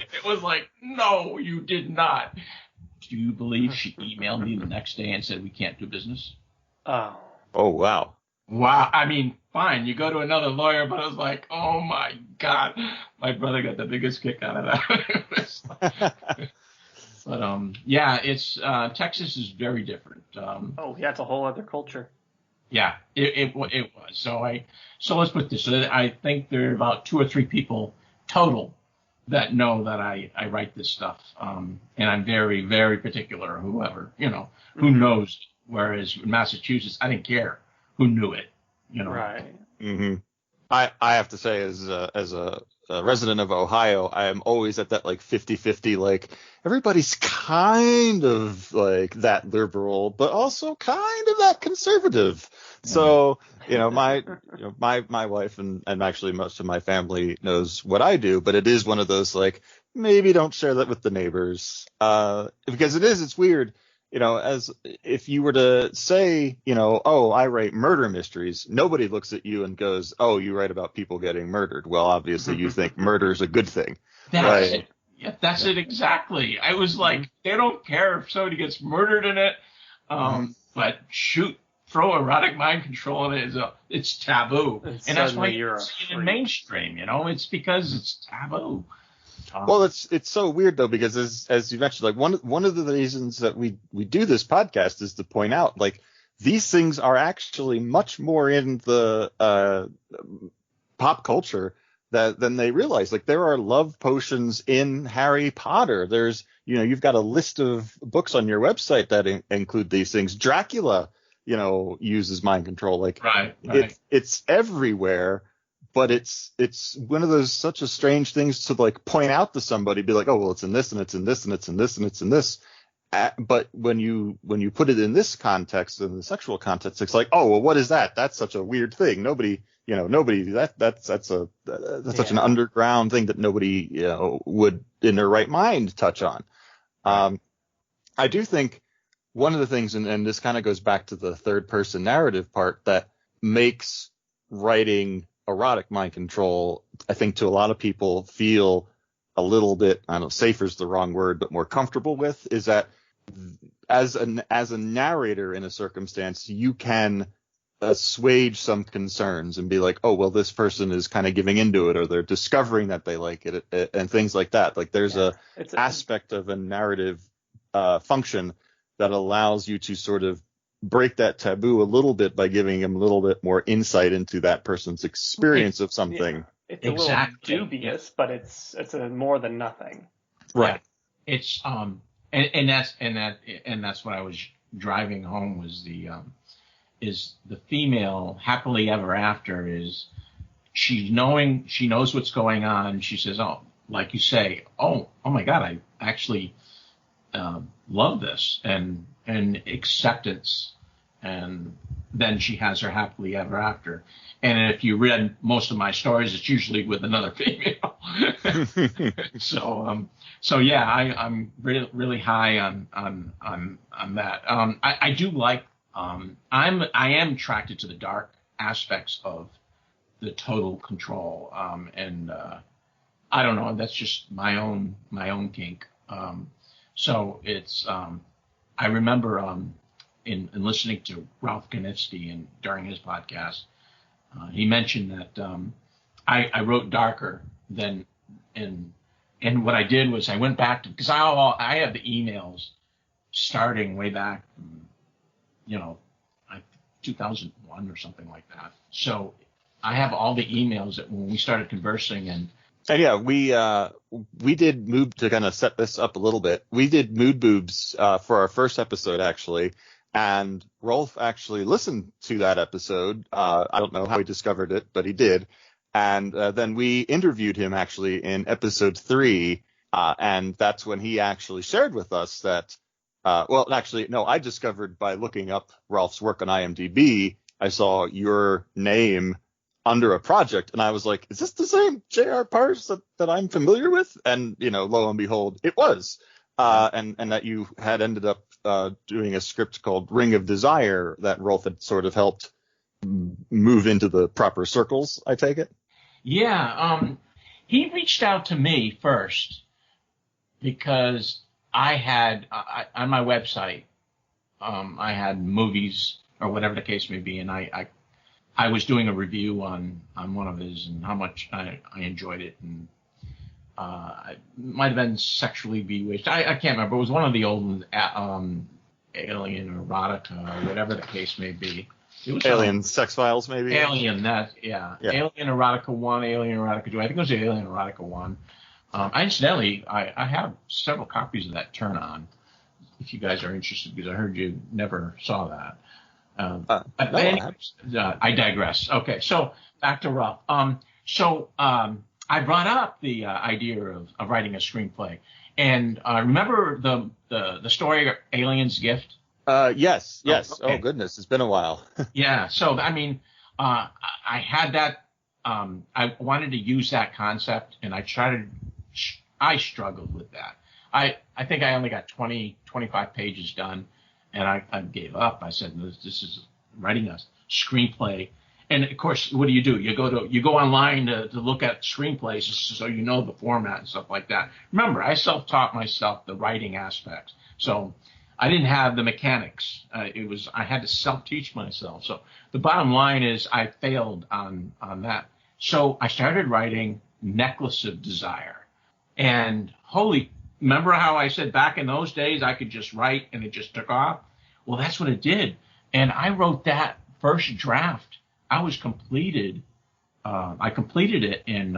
It was like, no, you did not. Do you believe she emailed me the next day and said we can't do business? Oh, wow. Wow. I mean, fine, you go to another lawyer, but I was like, oh my God. My brother got the biggest kick out of that. But yeah, it's Texas is very different. Yeah, it's a whole other culture. Yeah, it was. So let's put this. I think there are about 2 or 3 people total that know that I write this stuff. And I'm very, very particular, whoever, who knows. Whereas in Massachusetts, I didn't care who knew it, Right. Mm-hmm. I have to say, as a resident of Ohio, I am always at that like 50-50, like everybody's kind of like that liberal, but also kind of that conservative. So, my wife and actually most of my family knows what I do, but it is one of those like, maybe don't share that with the neighbors. Because it's weird. As if you were to say, oh, I write murder mysteries, nobody looks at you and goes, oh, you write about people getting murdered. Well, obviously you think murder is a good thing. That's it. Yeah, that's it exactly. I was like, they don't care if somebody gets murdered in it, but throw erotic mind control in it it's taboo. And that's why you see it in mainstream, it's because it's taboo. Well, it's so weird though, because as you mentioned, like one of the reasons that we do this podcast is to point out like these things are actually much more in the pop culture than they realize. Like there are love potions in Harry Potter. There's you've got a list of books on your website that include these things. Dracula, uses mind control. Like right. It's everywhere. But it's one of those such a strange things to like point out to somebody, be like, oh, well, it's in this and it's in this and it's in this and it's in this. But when you put it in this context, in the sexual context, it's like, oh, well, what is that? That's such a weird thing. Nobody that's such an underground thing that nobody would in their right mind touch on. I do think one of the things, and this kind of goes back to the third person narrative part, that makes writing erotic mind control, I think to a lot of people feel a little bit, I don't know, safer is the wrong word, but more comfortable with, is that as a narrator in a circumstance, you can assuage some concerns and be like, oh, well, this person is kind of giving into it, or they're discovering that they like it, and things like that. Like there's an aspect of a narrative function that allows you to sort of break that taboo a little bit by giving them a little bit more insight into that person's experience of something. Yeah. It's a little dubious, but it's a more than nothing. Right. Yeah. It's and that's what I was driving home was is the female happily ever after is she knows what's going on. She says, oh, like you say, oh my God, I actually love this and acceptance, and then she has her happily ever after. And if you read most of my stories, it's usually with another female. So yeah, I'm really, really high on that. I do like I am attracted to the dark aspects of the total control, and I don't know, that's just my own kink. So it's I remember in listening to Ralph Kanievsky and during his podcast, he mentioned that I wrote darker than And what I did was I went back to, because I have the emails starting way back, like 2001 or something like that. So I have all the emails that when we started conversing. And yeah, we did move to kind of set this up a little bit. We did Mood Boobs for our first episode, actually. And Rolf actually listened to that episode. I don't know how he discovered it, but he did. And then we interviewed him actually in episode 3. And that's when he actually shared with us that, I discovered by looking up Rolf's work on IMDb, I saw your name under a project. And I was like, is this the same J.R. Parz that I'm familiar with? And, lo and behold, it was. And that you had ended up doing a script called Ring of Desire that Rolf had sort of helped move into the proper circles, I take it? Yeah, he reached out to me first because I had on my website, I had movies or whatever the case may be, and I was doing a review on one of his and how much I enjoyed it, and it might have been Sexually Bewitched. I can't remember. It was one of the old Alien erotica or whatever the case may be. It was Alien Sex Files, maybe? Alien, yeah. Alien Erotica 1, Alien Erotica 2. I think it was Alien Erotica 1. Incidentally, I have several copies of that Turn On, if you guys are interested, because I heard you never saw that. I digress. Okay, so back to Rolf. I brought up the idea of writing a screenplay. And remember the story Alien's Gift? Yes. Okay. Oh, goodness. It's been a while. Yeah. So, I had that. I wanted to use that concept, and I struggled with that. I think I only got 25 pages done, and I gave up. I said, this is writing a screenplay. And of course, what do? You go online to look at screenplays so you know the format and stuff like that. Remember, I self-taught myself the writing aspects, so I didn't have the mechanics. I had to self-teach myself. So the bottom line is I failed on that. So I started writing Necklace of Desire, and remember how I said back in those days I could just write and it just took off? Well, that's what it did, and I wrote that first draft. I completed it in,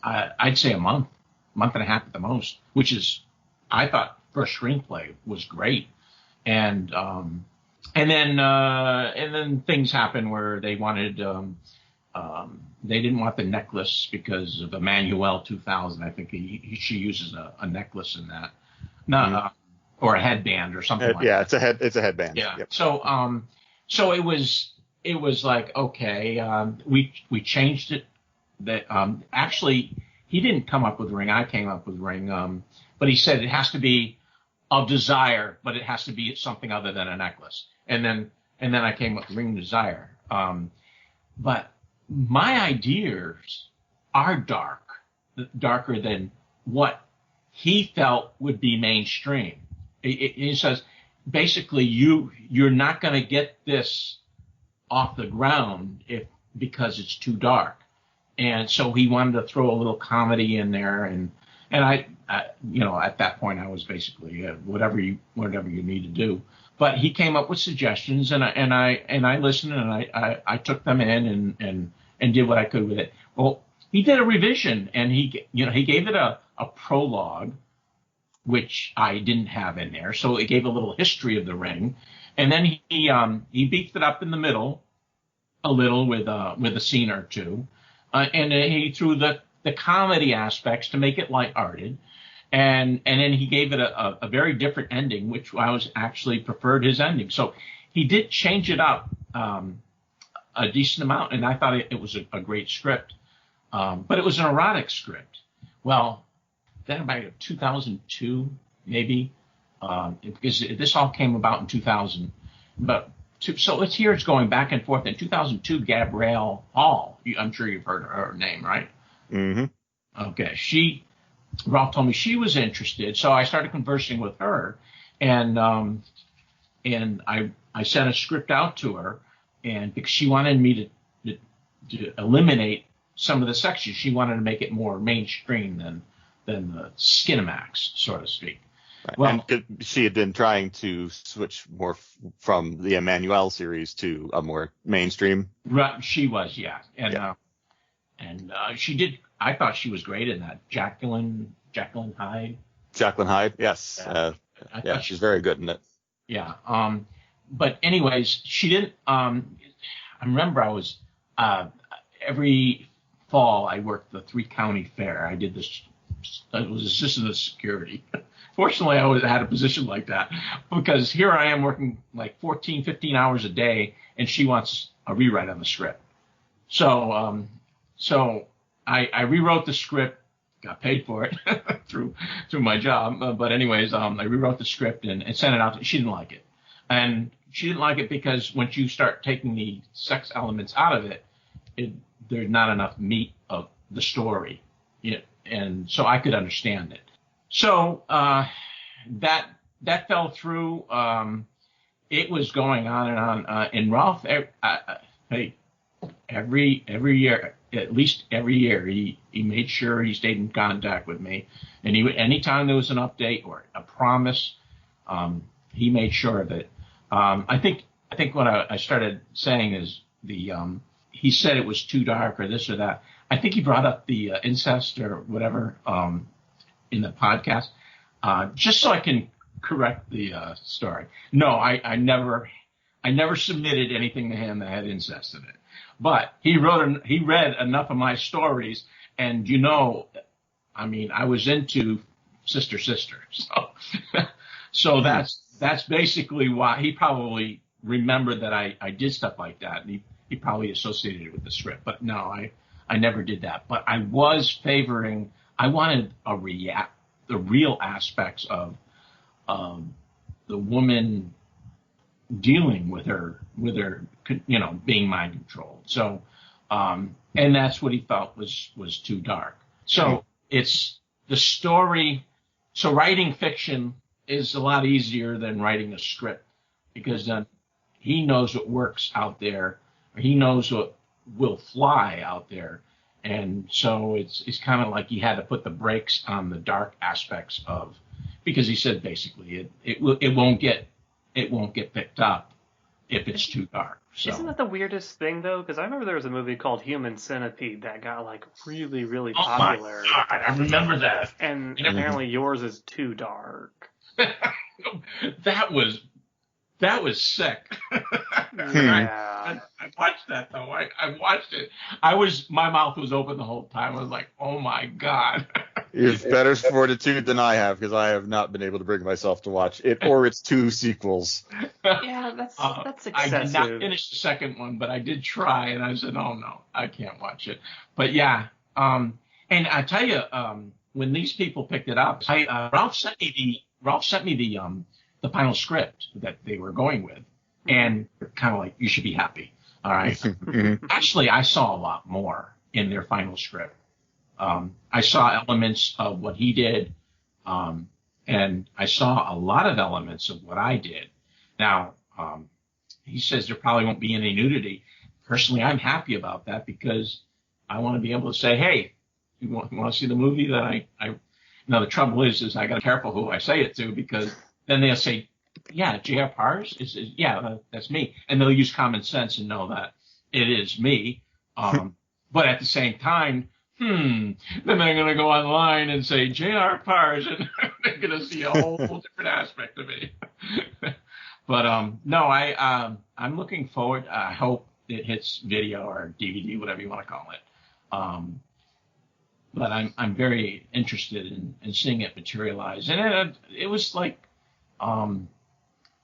I'd say a month and a half at the most, which is, I thought for a screenplay was great. And then things happened where they wanted, they didn't want the necklace because of Emmanuel 2000. I think she uses a necklace in that, or a headband or something like that. Yeah, it's a headband. Yeah. Yep. So it was like, okay, we changed it. That actually, he didn't come up with Ring. I came up with Ring. But he said it has to be of desire, but it has to be something other than a necklace. And then I came up with Ring Desire. But my ideas are darker than what he felt would be mainstream. He says basically you're not going to get this off the ground because it's too dark. And so he wanted to throw a little comedy in there, and I at that point I was basically whatever you need to do. But he came up with suggestions, and I listened, and I took them in and did what I could with it. Well, he did a revision, and he gave it a prologue, which I didn't have in there, so it gave a little history of the Ring. And then he beefed it up in the middle a little with a scene or two, and he threw the comedy aspects to make it lighthearted, and then he gave it a very different ending, which I was actually preferred his ending. So he did change it up a decent amount, and I thought it was a great script, but it was an erotic script. Well, then by 2002 maybe. Because this all came about in 2000, so it's here. It's going back and forth. In 2002, Gabrielle Hall. I'm sure you've heard her name, right? Mm-hmm. Okay. Ralph told me she was interested, so I started conversing with her, and I sent a script out to her, and because she wanted me to eliminate some of the sections, she wanted to make it more mainstream the Skinamax, so to speak. Right. Well, And she had been trying to switch more from the Emmanuel series to a more mainstream. right, she was, yeah, Yeah. And she did. I thought she was great in that. Jacqueline Hyde. Jacqueline Hyde, yes. Yeah. She's very good in it. Yeah. But anyways, she didn't. I remember I was every fall I worked the 3-county fair. I did this. I was assistant of security. Fortunately, I always had a position like that because here I am working like 14, 15 hours a day, and she wants a rewrite on the script. So I rewrote the script, got paid for it through my job. But anyways, I rewrote the script and sent it out. She didn't like it. And she didn't like it because once you start taking the sex elements out of it, there's not enough meat of the story. And so I could understand it. So that fell through. It was going on and on. And Ralph, every year, at least every year, he made sure he stayed in contact with me. And anytime there was an update or a promise, he made sure that. I think what I started saying is he said it was too dark or this or that. I think he brought up the incest or whatever in the podcast, just so I can correct the story. No, I never submitted anything to him that had incest in it. But he read enough of my stories, and I mean, I was into sister. So that's basically why he probably remembered that I did stuff like that, and he probably associated it with the script. But no, I never did that. But I was favoring. I wanted the real aspects of the woman dealing with her, being mind controlled. So, and that's what he felt was too dark. So it's the story. So writing fiction is a lot easier than writing a script because then he knows what works out there. Or he knows what will fly out there. And so it's kind of like he had to put the brakes on the dark aspects because he said basically it won't get picked up if it's too dark. So. Isn't that the weirdest thing though? Because I remember there was a movie called Human Centipede that got like really, really popular. My God, I remember that. And apparently yours is too dark. That was sick. Yeah. I watched that though. I watched it. My mouth was open the whole time. I was like, oh my God. You have better fortitude than I have because I have not been able to bring myself to watch it or its 2 sequels. Yeah, that's excessive. I did not finish the second one, but I did try, and I said, oh no, I can't watch it. But yeah, and I tell you, when these people picked it up, Ralph sent me the final script that they were going with, and kind of like, you should be happy. All right. Actually, I saw a lot more in their final script. I saw elements of what he did, and I saw a lot of elements of what I did. Now, he says there probably won't be any nudity. Personally, I'm happy about that because I want to be able to say, hey, you want to see the movie that I now the trouble is I got to be careful who I say it to because then they'll say, yeah, J.R. Parz yeah, that's me. And they'll use common sense and know that it is me. But at the same time, then they're going to go online and say J.R. Parz, and they're going to see a whole different aspect of me. But no, I'm looking forward. I hope it hits video or DVD, whatever you want to call it. But I'm very interested in seeing it materialize, and it was like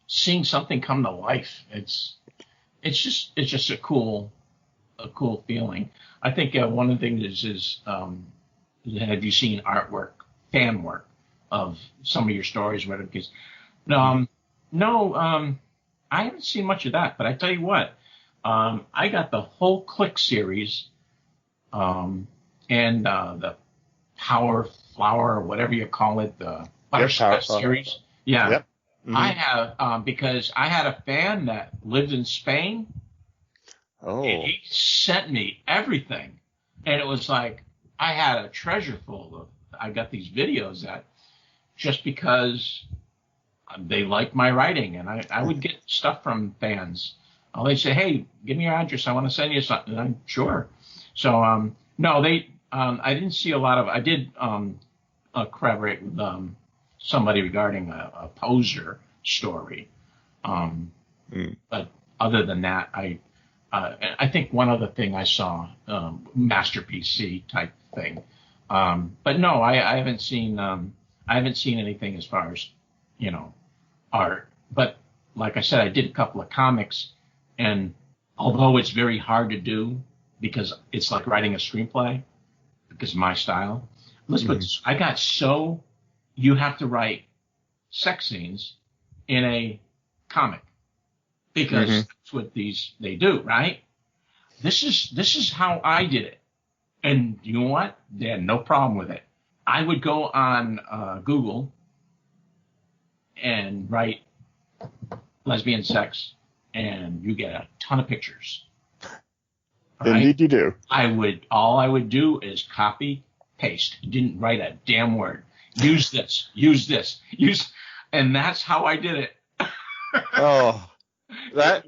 seeing something come to life. It's just a cool feeling. I think one of the things is have you seen fan work of some of your stories? Because no, I haven't seen much of that. But I tell you what, I got the whole Click series, and the Power Flower or whatever you call it, the Butterscotch series. Yeah. Yep. Mm-hmm. I have because I had a fan that lived in Spain. Oh. And he sent me everything, and it was like I had a treasure full I got these videos that just because they like my writing, and I would get stuff from fans. They say, hey, give me your address. I want to send you something. And I'm sure. So, no, I didn't see a lot of, I did corroborate with somebody regarding a poser story. But other than that, I think one other thing I saw, Master PC type thing. But no, I haven't seen anything as far as, art. But like I said, I did a couple of comics, and although it's very hard to do because it's like writing a screenplay because of my style, I got you have to write sex scenes in a comic because that's what they do, right? This is how I did it. And you know what? They had no problem with it. I would go on Google and write lesbian sex, and you get a ton of pictures. Right? Indeed you do. All I would do is copy, paste. Didn't write a damn word. Use this, and that's how I did it. Oh, that.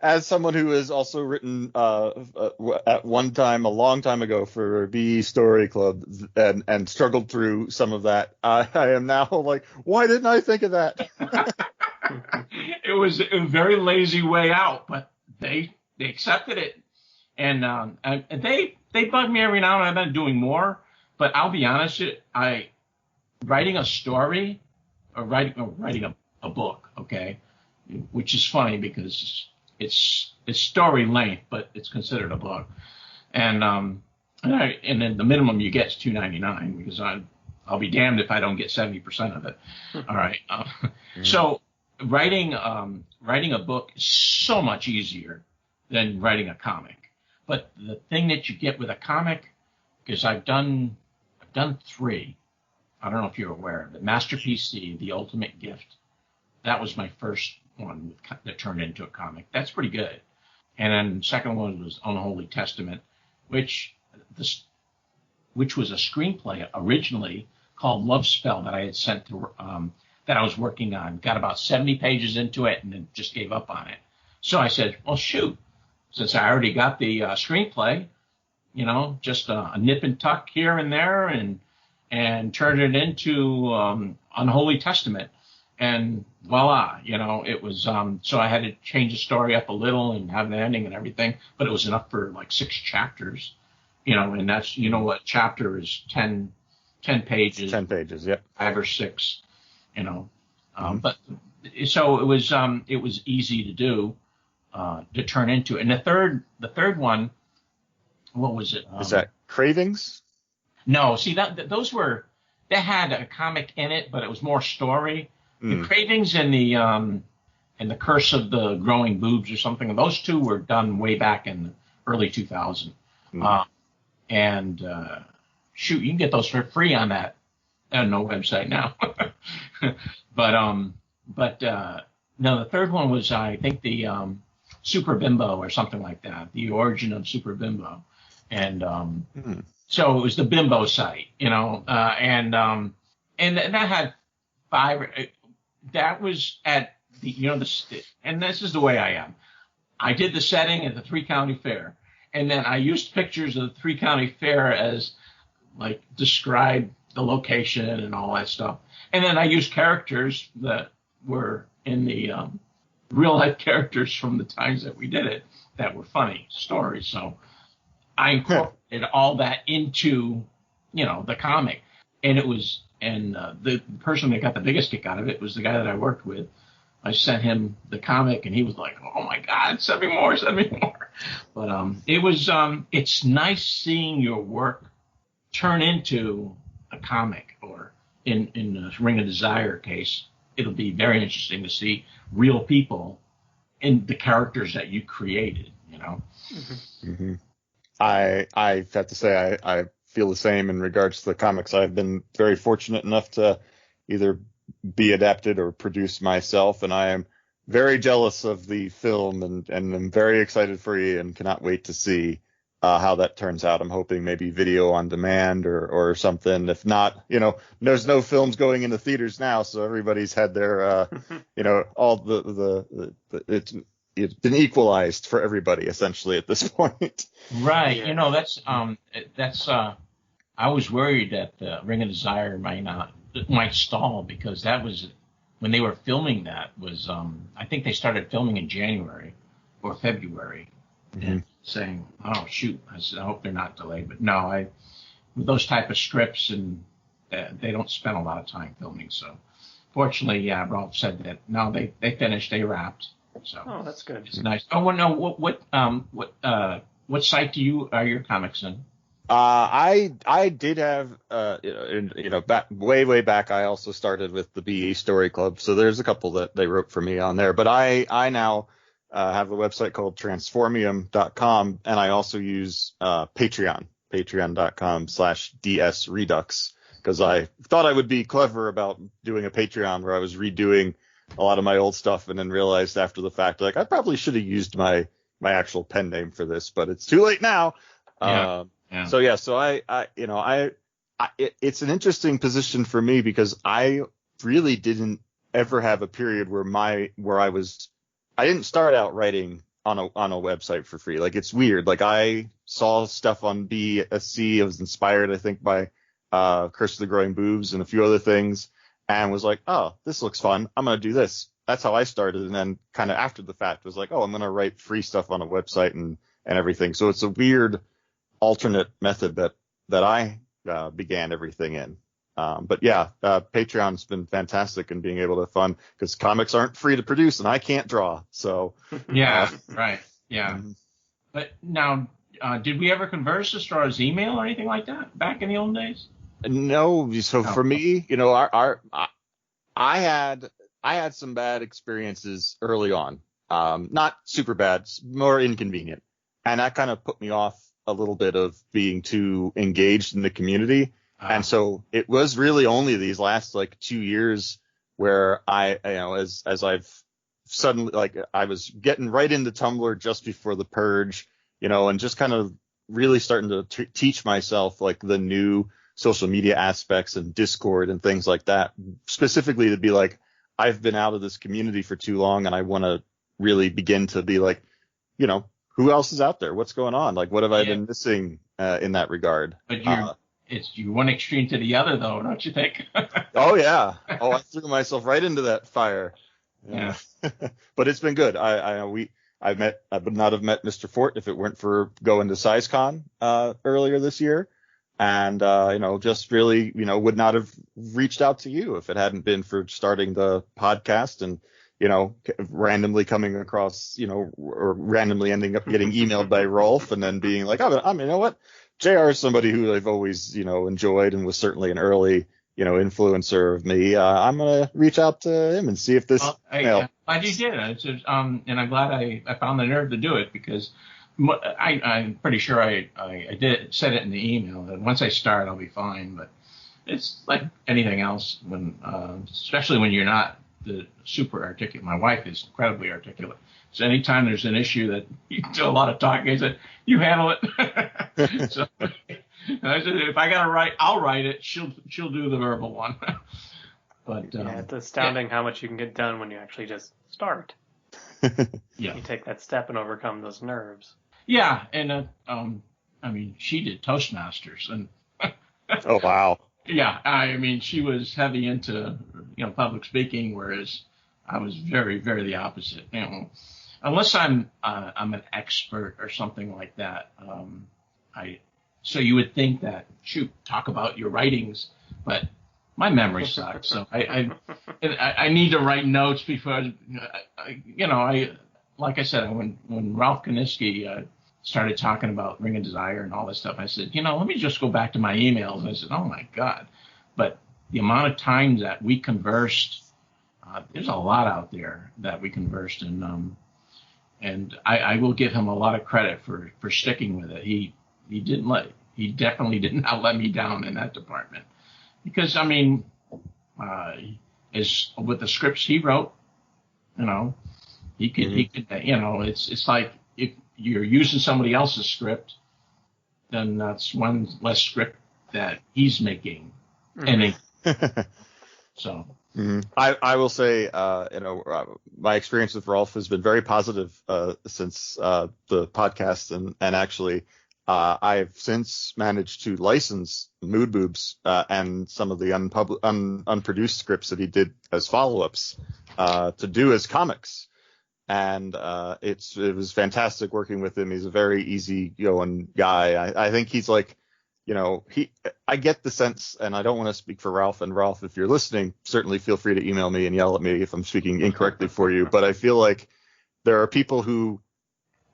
As someone who has also written at one time, a long time ago, for BE Story Club, and struggled through some of that, I am now like, why didn't I think of that? It was a very lazy way out, but they accepted it, and they bug me every now and then. I've been doing more, but I'll be honest, writing a story or writing a book, okay, which is funny because it's story length, but it's considered a book, and then the minimum you get is $2.99 because I'll be damned if I don't get 70% of it. All right, so writing a book is so much easier than writing a comic. But the thing that you get with a comic, because I've done 3. I don't know if you're aware of it. Master PC, The Ultimate Gift. That was my first one that turned into a comic. That's pretty good. And then the second one was Unholy Testament, which was a screenplay originally called Love Spell that I had sent to that I was working on. Got about 70 pages into it and then just gave up on it. So I said, well, shoot, since I already got the screenplay, just a nip and tuck here and there, and turn it into Unholy Testament. And voila, it was, so I had to change the story up a little and have an ending and everything, but it was enough for like 6 chapters, and that's, what chapter is 10 pages. 10 pages, yep. 5 or 6, but so it was easy to do, to turn into. And the third one, what was it? Is that Cravings? No, see they had a comic in it, but it was more story. The Cravings and the Curse of the Growing Boobs or something, and those 2 were done way back in the early 2000s. Shoot, you can get those for free on that no website now. But no, the third one was, I think, the Super Bimbo or something like that, the origin of Super Bimbo, and so it was the Bimbo site, and that had 5. That was at the, and this is the way I am. I did the setting at the 3-county fair, and then I used pictures of the 3-county fair as like describe the location and all that stuff. And then I used characters that were in the real life characters from the times that we did it that were funny stories. So I incorporated all that into, the comic. And it was, the person that got the biggest kick out of it was the guy that I worked with. I sent him the comic and he was like, oh my God, send me more. But it's nice seeing your work turn into a comic, or in the Ring of Desire case, it'll be very interesting to see real people in the characters that you created, I have to say I feel the same in regards to the comics. I've been very fortunate enough to either be adapted or produced myself, and I am very jealous of the film and I'm very excited for you and cannot wait to see how that turns out. I'm hoping maybe video on demand or something. If not, there's no films going into theaters now, so everybody's had their, all the it's been equalized for everybody essentially at this point. Right. Yeah. That's I was worried that Ring of Desire might stall, because that was when they were filming. That was I think they started filming in January or February, and saying, "Oh shoot, I hope they're not delayed." But no, with those type of scripts, and they don't spend a lot of time filming. So fortunately, yeah, Rolf said that no, they finished, they wrapped. So that's good. It's nice. Oh well, no, what site are your comics in? I did have back way back. I also started with the BE Story Club, so there's a couple that they wrote for me on there. But I now have a website called transformium.com, and I also use patreon.com/dsredux, because I thought I would be clever about doing a Patreon where I was redoing a lot of my old stuff, and then realized after the fact, like, I probably should have used my actual pen name for this, but it's too late now. Yeah. So it's an interesting position for me, because I really didn't ever have a period where I didn't start out writing on a website for free. Like, it's weird. Like, I saw stuff on BSC. I was inspired, I think, by Curse of the Growing Boobs and a few other things, and was like, oh, this looks fun. I'm going to do this. That's how I started. And then kind of after the fact was like, oh, I'm going to write free stuff on a website and everything. So it's a weird alternate method that I began everything in. But yeah, Patreon's been fantastic in being able to fund, because comics aren't free to produce and I can't draw. So yeah, right. Yeah. But now, did we ever converse as far as email or anything like that back in the old days? No. So for me, I had some bad experiences early on. Not super bad, more inconvenient. And that kind of put me off a little bit of being too engaged in the community. And so it was really only these last 2 years where I, as I've suddenly, I was getting right into Tumblr just before the purge, and just kind of really starting to teach myself the new social media aspects and Discord and things like that, specifically to be like, I've been out of this community for too long, and I want to really begin to be who else is out there? What's going on? What have I been missing in that regard? But you're one extreme to the other, though, don't you think? Oh yeah. Oh, I threw myself right into that fire. Yeah. But it's been good. I would not have met Mr. Fort if it weren't for going to SizeCon earlier this year, and just really would not have reached out to you if it hadn't been for starting the podcast and randomly coming across, or randomly ending up getting emailed by Rolf and then being like, oh, you know what? JR is somebody who I've always, enjoyed and was certainly an early, influencer of me. I'm going to reach out to him and see if this. I'm glad you did. And I'm glad I found the nerve to do it, because I'm pretty sure I said it in the email that once I start, I'll be fine. But it's like anything else, especially when you're not the super articulate. My wife is incredibly articulate. So anytime there's an issue that you do a lot of talking, I said, you handle it. So I said, if I got to write, I'll write it. She'll do the verbal one. But it's astounding how much you can get done when you actually just start. Yeah. You take that step and overcome those nerves. Yeah. And she did Toastmasters, and oh wow. Yeah, she was heavy into public speaking, whereas I was very, very the opposite. Unless I'm an expert or something like that. So you would think that, talk about your writings, but my memory sucks. So I need to write notes before like I said, when Ralph Kaniski started talking about Ring of Desire and all this stuff, I said, let me just go back to my emails. And I said, oh my God. But the amount of times that we conversed, there's a lot out there that we conversed, and I will give him a lot of credit for sticking with it. He definitely did not let me down in that department, because as with the scripts he wrote, he could, it's like if you're using somebody else's script, then that's one less script that he's making. Mhm. And so. I will say, my experience with Rolf has been very positive since the podcast, and actually, I've since managed to license Mood Boobs and some of the unproduced scripts that he did as follow-ups to do as comics, and it was fantastic working with him. He's a very easygoing guy. I think he's like, I get the sense, and I don't want to speak for Ralph, and Ralph, if you're listening, certainly feel free to email me and yell at me if I'm speaking incorrectly for you. But I feel like there are people who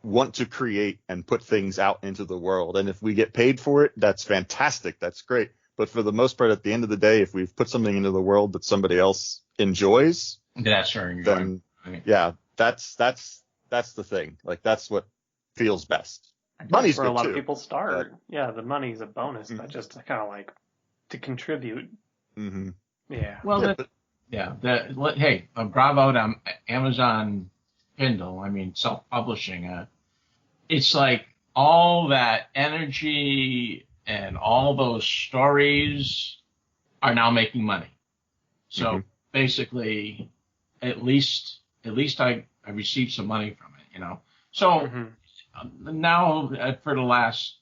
want to create and put things out into the world. And if we get paid for it, that's fantastic. That's great. But for the most part, at the end of the day, if we've put something into the world that somebody else enjoys, that's very enjoyable. Then yeah, that's the thing. Like, that's what feels best. Money's where a good lot too, of people start. but... Yeah, the money's a bonus, but just to kind of like to contribute. Mm-hmm. Yeah. Well, hey, bravo to Amazon Kindle. I mean, self-publishing. It's like all that energy and all those stories are now making money. So basically, at least I received some money from it, So now for the last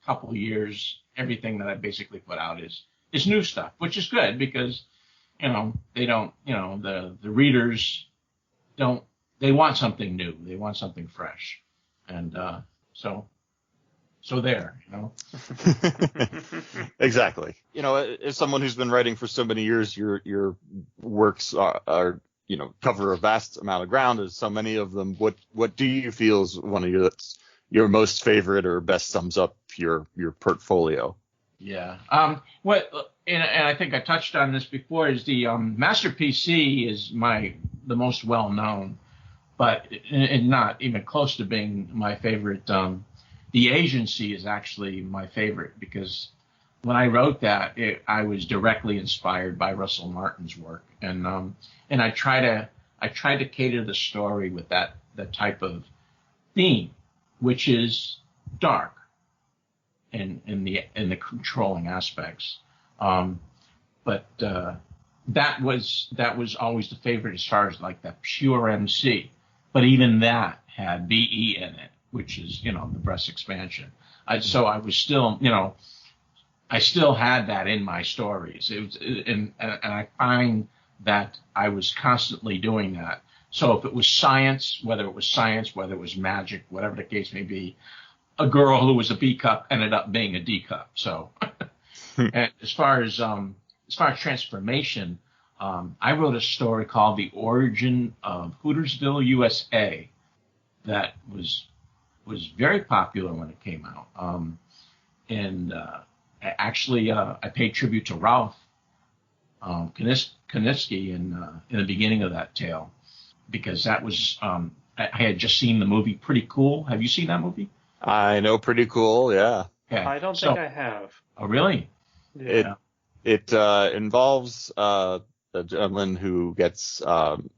couple of years, everything that I basically put out is new stuff, which is good because, they don't, the readers don't, they want something new. They want something fresh. And so there, Exactly. As someone who's been writing for so many years, your works are cover a vast amount of ground. As so many of them, what do you feel is one of your most favorite or best sums up your portfolio? Yeah. And I think I touched on this before, is the Master PC is the most well known, but not even close to being my favorite. The Agency is actually my favorite because when I wrote that, I was directly inspired by Russell Martin's work, and I try to cater the story with that type of theme, which is dark in the controlling aspects. But that was always the favorite as far as like that pure MC. But even that had BE in it, which is the breast expansion. So I was still I still had that in my stories. And I find that I was constantly doing that. So if it was science, whether it was magic, whatever the case may be, a girl who was a B cup ended up being a D cup. So, and as far as transformation, I wrote a story called The Origin of Hootersville, USA, that was very popular when it came out. And I paid tribute to Ralph Koniski in the beginning of that tale, because that was I had just seen the movie Pretty Cool. Have you seen that movie? I know Pretty Cool, yeah. Okay. I don't think I have. Oh, really? Yeah. It involves a gentleman who gets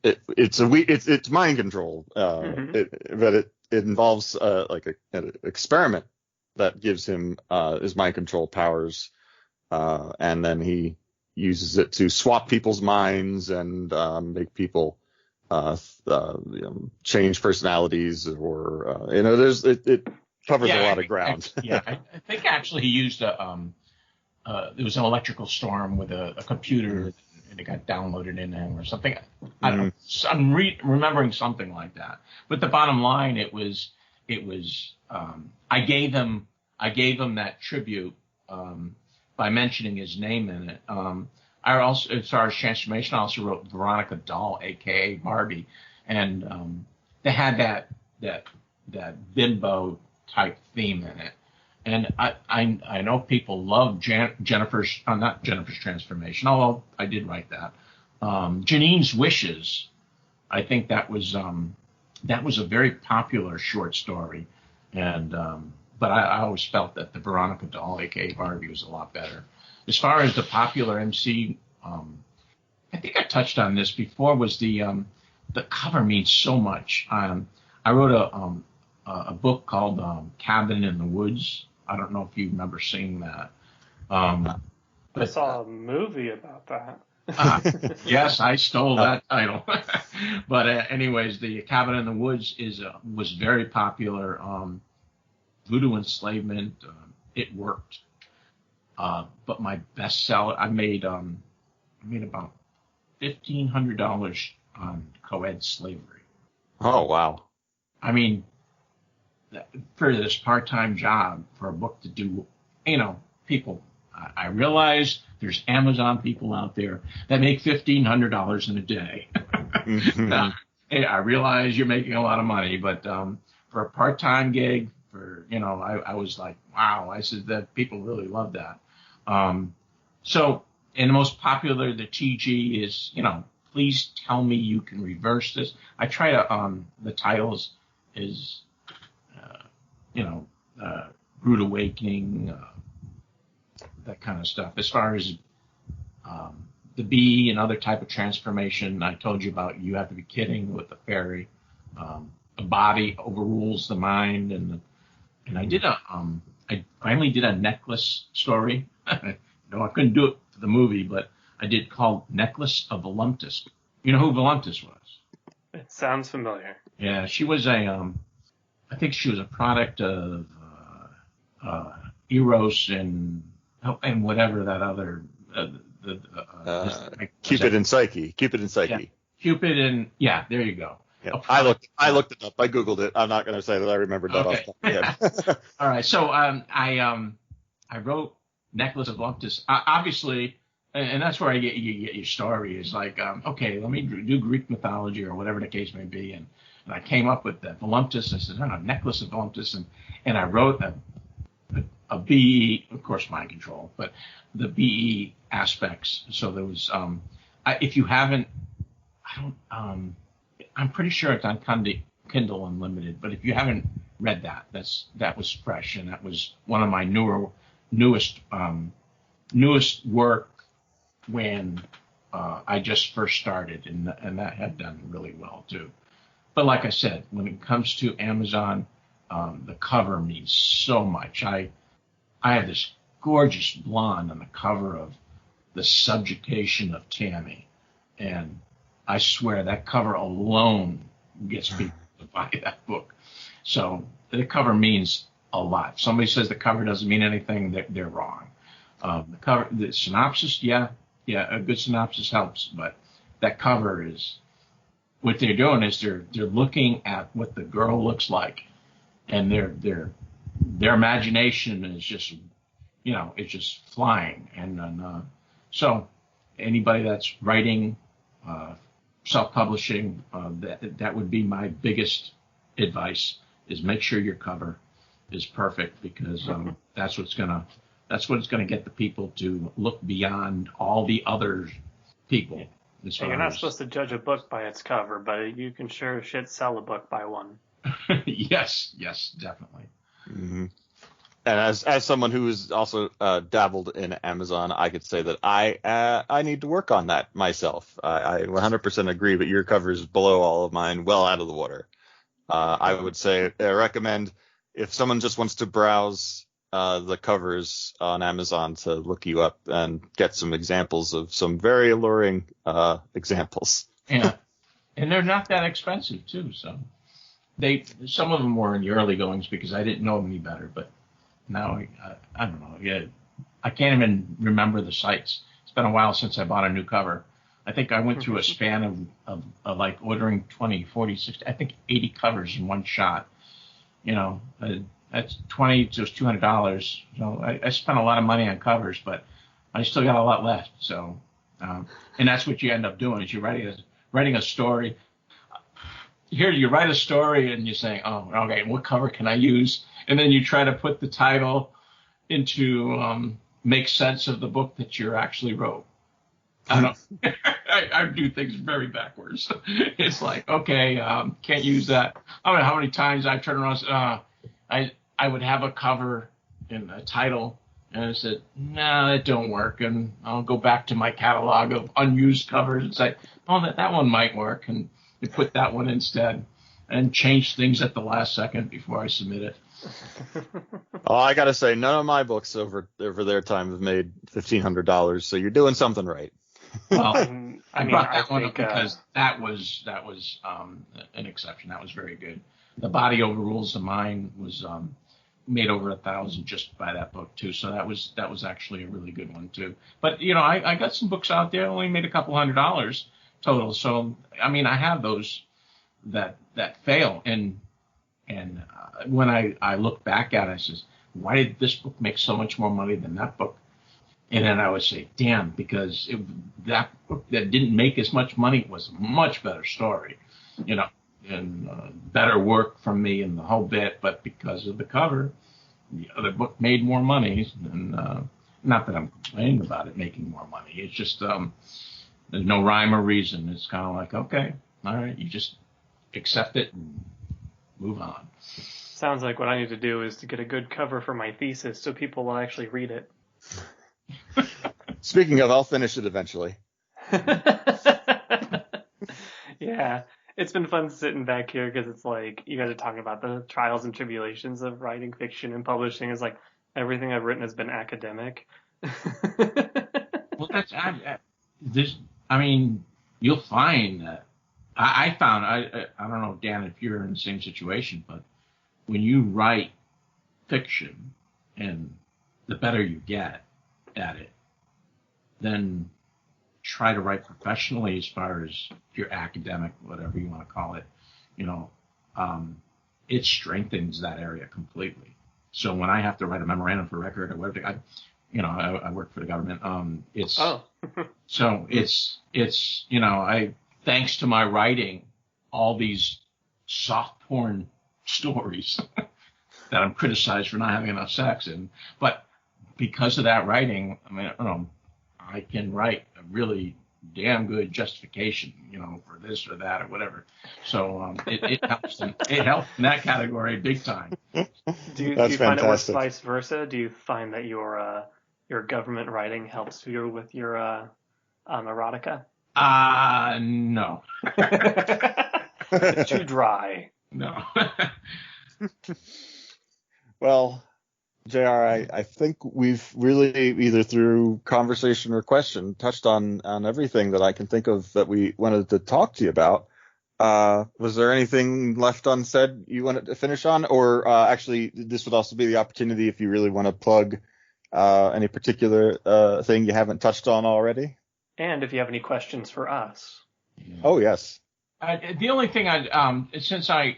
it's mind control, but it involves like an experiment that gives him his mind control powers, and then he uses it to swap people's minds and make people change personalities, or it covers a lot of ground. I think actually he used there was an electrical storm with a computer, and it got downloaded in him or something. I don't know. I'm remembering something like that. But the bottom line, it was I gave him that tribute by mentioning his name in it. I also, as far as transformation, I also wrote Veronica Doll, aka Barbie, and they had that bimbo type theme in it. And I know people love Jennifer's, not Jennifer's transformation, although I did write that. Janine's Wishes, I think that was a very popular short story, and but I always felt that the Veronica Doll, aka Barbie, was a lot better. As far as the popular MC, I think I touched on this before. Was the cover means so much. I wrote a book called Cabin in the Woods, I don't know if you remember seeing that. I saw a movie about that. Yes, I stole that title. But anyways, the Cabin in the Woods was very popular. Voodoo enslavement, it worked. But my bestseller, I made about $1,500 on co-ed slavery. Oh, wow. I mean, for this part-time job, for a book to do, people, I realize there's Amazon people out there that make $1,500 in a day. Mm-hmm. Hey, I realize you're making a lot of money, but for a part-time gig, I was like, wow. I said that people really love that. So, and the most popular, the TG is, please tell me you can reverse this. I try to, the titles is, Rude Awakening, that kind of stuff. As far as the bee and other type of transformation, I told you about You Have to Be Kidding with the fairy. The body overrules the mind, and I did I finally did a necklace story. No, I couldn't do it for the movie, but I did called Necklace of Voluptus. You know who Voluptus was? It sounds familiar. Yeah, she was I think she was a product of Eros and whatever that other Cupid and Psyche. Yeah. Cupid and there you go. Yeah. I looked it up. I Googled it. I'm not going to say that I remembered that off the top of my head. All right. So I wrote Necklace of Voluptus. Obviously, and that's where you get your story. Is like, okay, let me do Greek mythology or whatever the case may be. And I came up with that Voluptus. I said, Necklace of Voluptus. And I wrote a BE, of course, mind control, but the BE aspects. So there was, if you haven't, I'm pretty sure it's on Kindle Unlimited, but if you haven't read that was fresh, and that was one of my newest work when I just first started, and that had done really well too. But like I said, when it comes to Amazon, the cover means so much. I have this gorgeous blonde on the cover of The Subjugation of Tammy, and I swear that cover alone gets people to buy that book. So the cover means a lot. If somebody says the cover doesn't mean anything, they're wrong. The synopsis, a good synopsis helps, but that cover is, what they're doing is they're looking at what the girl looks like, and their imagination is just, it's just flying. And so anybody that's writing, self-publishing, that would be my biggest advice, is make sure your cover is perfect, because that's what's gonna get the people to look beyond all the other people. You're not supposed to judge a book by its cover, but you can sure as shit sell a book by one. Yes, definitely. Mm-hmm. And as someone who has also dabbled in Amazon, I could say that I need to work on that myself. I 100% agree, but your covers below all of mine, well out of the water. I would say I recommend, if someone just wants to browse the covers on Amazon, to look you up and get some examples of some very alluring examples. Yeah, and they're not that expensive too. So some of them were in the early goings because I didn't know any better, but now I don't know. Yeah, I can't even remember the sites. It's been a while since I bought a new cover. I think I went through a span of like ordering 20, 40, 60, I think 80 covers in one shot. That's $20 to $200. I spent a lot of money on covers, but I still got a lot left. So, and that's what you end up doing, is you're writing a story. Here you write a story and you're saying, oh, okay, what cover can I use? And then you try to put the title into make sense of the book that you actually wrote. I do things very backwards. It's like, okay, can't use that. I don't know how many times I turn around and I would have a cover and a title, and I said, no, that don't work. And I'll go back to my catalog of unused covers and say, oh, that one might work, and put that one instead. and change things at the last second before I submit it. Oh, I gotta say, none of my books over their time have made $1,500, so you're doing something right. Well, I mean, brought that I one think, up because that was an exception. That was very good. The Body Overrules the Mind was made over 1,000 just by that book too. So that was actually a really good one too. But I got some books out there only made a couple $100 total. So I mean, I have those that fail, and when I look back at it, I says, why did this book make so much more money than that book? And then I would say, damn, because that book that didn't make as much money was a much better story, and better work from me and the whole bit. But because of the cover, the other book made more money. And not that I'm complaining about it making more money. It's just there's no rhyme or reason. It's kind of like, okay, all right, you just accept it and move on. Sounds like what I need to do is to get a good cover for my thesis so people will actually read it. Speaking of, I'll finish it eventually. Yeah, it's been fun sitting back here because it's like you guys are talking about the trials and tribulations of writing fiction and publishing. It's like everything I've written has been academic. Well, I mean, you'll find that I found, I don't know, Dan, if you're in the same situation, but when you write fiction and the better you get at it, then try to write professionally as far as your academic, whatever you want to call it, it strengthens that area completely. So when I have to write a memorandum for record or whatever, I work for the government. So it's thanks to my writing all these soft porn stories that I'm criticized for not having enough sex in, but because of that writing, I mean, I can write a really damn good justification, for this or that or whatever. So it helps. It helps in that category big time. Do you find it works vice versa? Do you find that your government writing helps you with your erotica? No. It's too dry. No. Well, JR, I think we've really, either through conversation or question, touched on everything that I can think of that we wanted to talk to you about. Was there anything left unsaid you wanted to finish on? Or actually, this would also be the opportunity if you really want to plug any particular thing you haven't touched on already. And if you have any questions for us. Yeah. Oh, yes. The only thing since I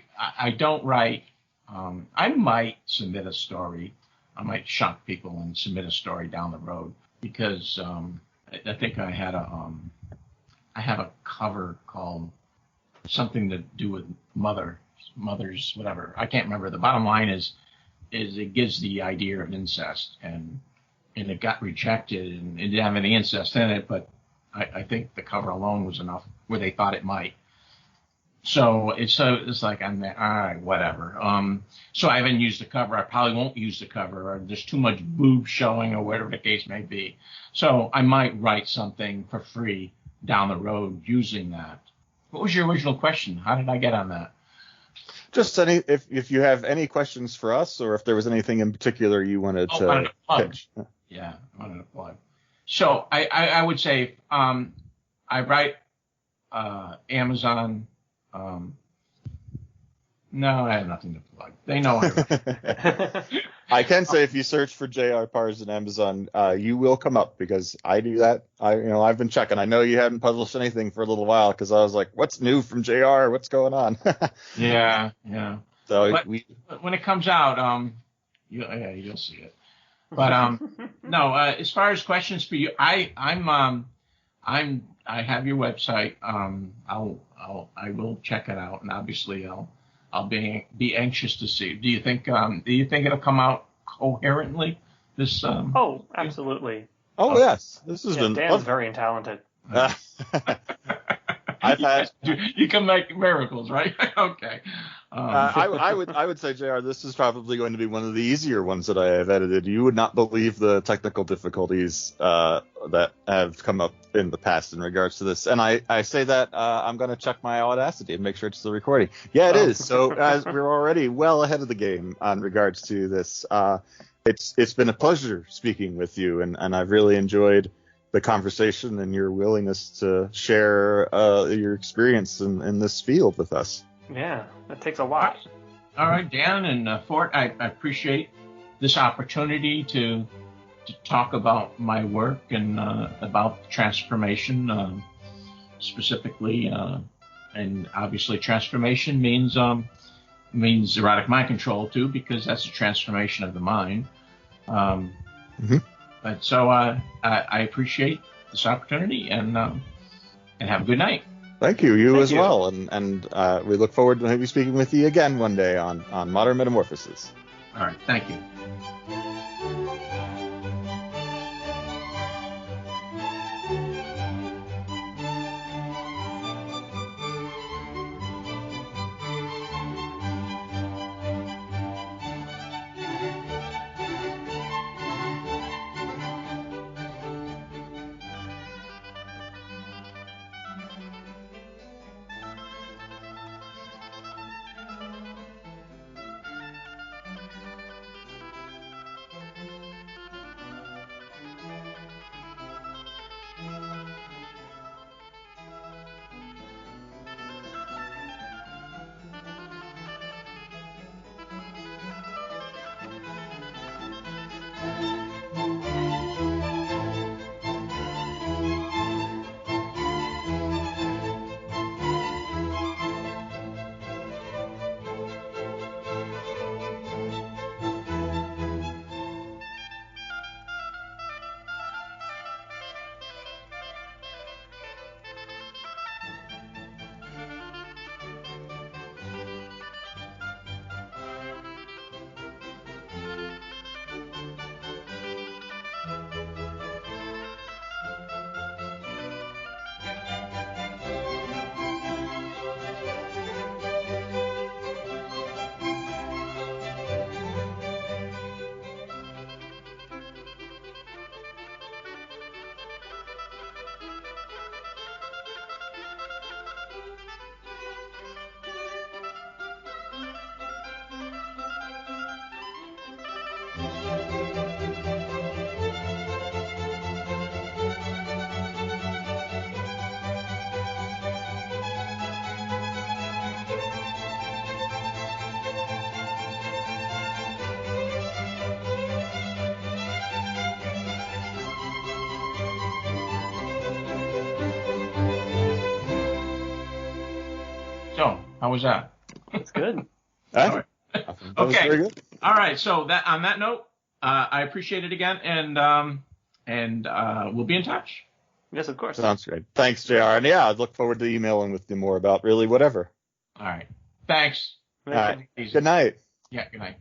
don't write, I might submit a story. I might shock people and submit a story down the road because I think I have a cover called something to do with mothers, whatever. I can't remember. The bottom line is it gives the idea of incest, and it got rejected and it didn't have any incest in it, but I think the cover alone was enough where they thought it might. So it's like, I'm all right, whatever. So I haven't used the cover. I probably won't use the cover, or there's too much boob showing, or whatever the case may be. So I might write something for free down the road using that. What was your original question? How did I get on that? Just if you have any questions for us, or if there was anything in particular you wanted to pitch. Yeah, I wanted to plug. So I would say I write Amazon. No, I have nothing to plug. They know I can say if you search for JR Parz on Amazon, you will come up because I do that. I've been checking. I know you haven't published anything for a little while because I was like, what's new from JR? What's going on? Yeah. So but when it comes out, you'll see it. But no, as far as questions for you, I have your website. I will check it out, and obviously I'll be anxious to see. Do you think it'll come out coherently? This Oh, absolutely. Oh yes, this has been. Dan's very talented. I've had. You can make miracles, right? Okay. I would say, JR, this is probably going to be one of the easier ones that I have edited. You would not believe the technical difficulties that have come up in the past in regards to this. And I say that I'm going to check my Audacity and make sure it's still recording. Yeah, it is. So as we're already well ahead of the game on regards to this. It's been a pleasure speaking with you, and I've really enjoyed the conversation and your willingness to share your experience in this field with us. Yeah, that takes a lot. All right, Dan and Fort, I appreciate this opportunity to talk about my work and about transformation specifically, and obviously transformation means erotic mind control too, because that's a transformation of the mind. But so I appreciate this opportunity and have a good night. Thank you. You as well. And we look forward to maybe speaking with you again one day on Modern Metamorphosis. All right. Thank you. So, how was that? That's good. That was Okay. very good. All right. So that on that note, I appreciate it again, and we'll be in touch. Yes, of course. Sounds great. Thanks, JR. And yeah, I'd look forward to emailing with you more about really whatever. All right. Thanks. All right. Good night. Yeah. Good night.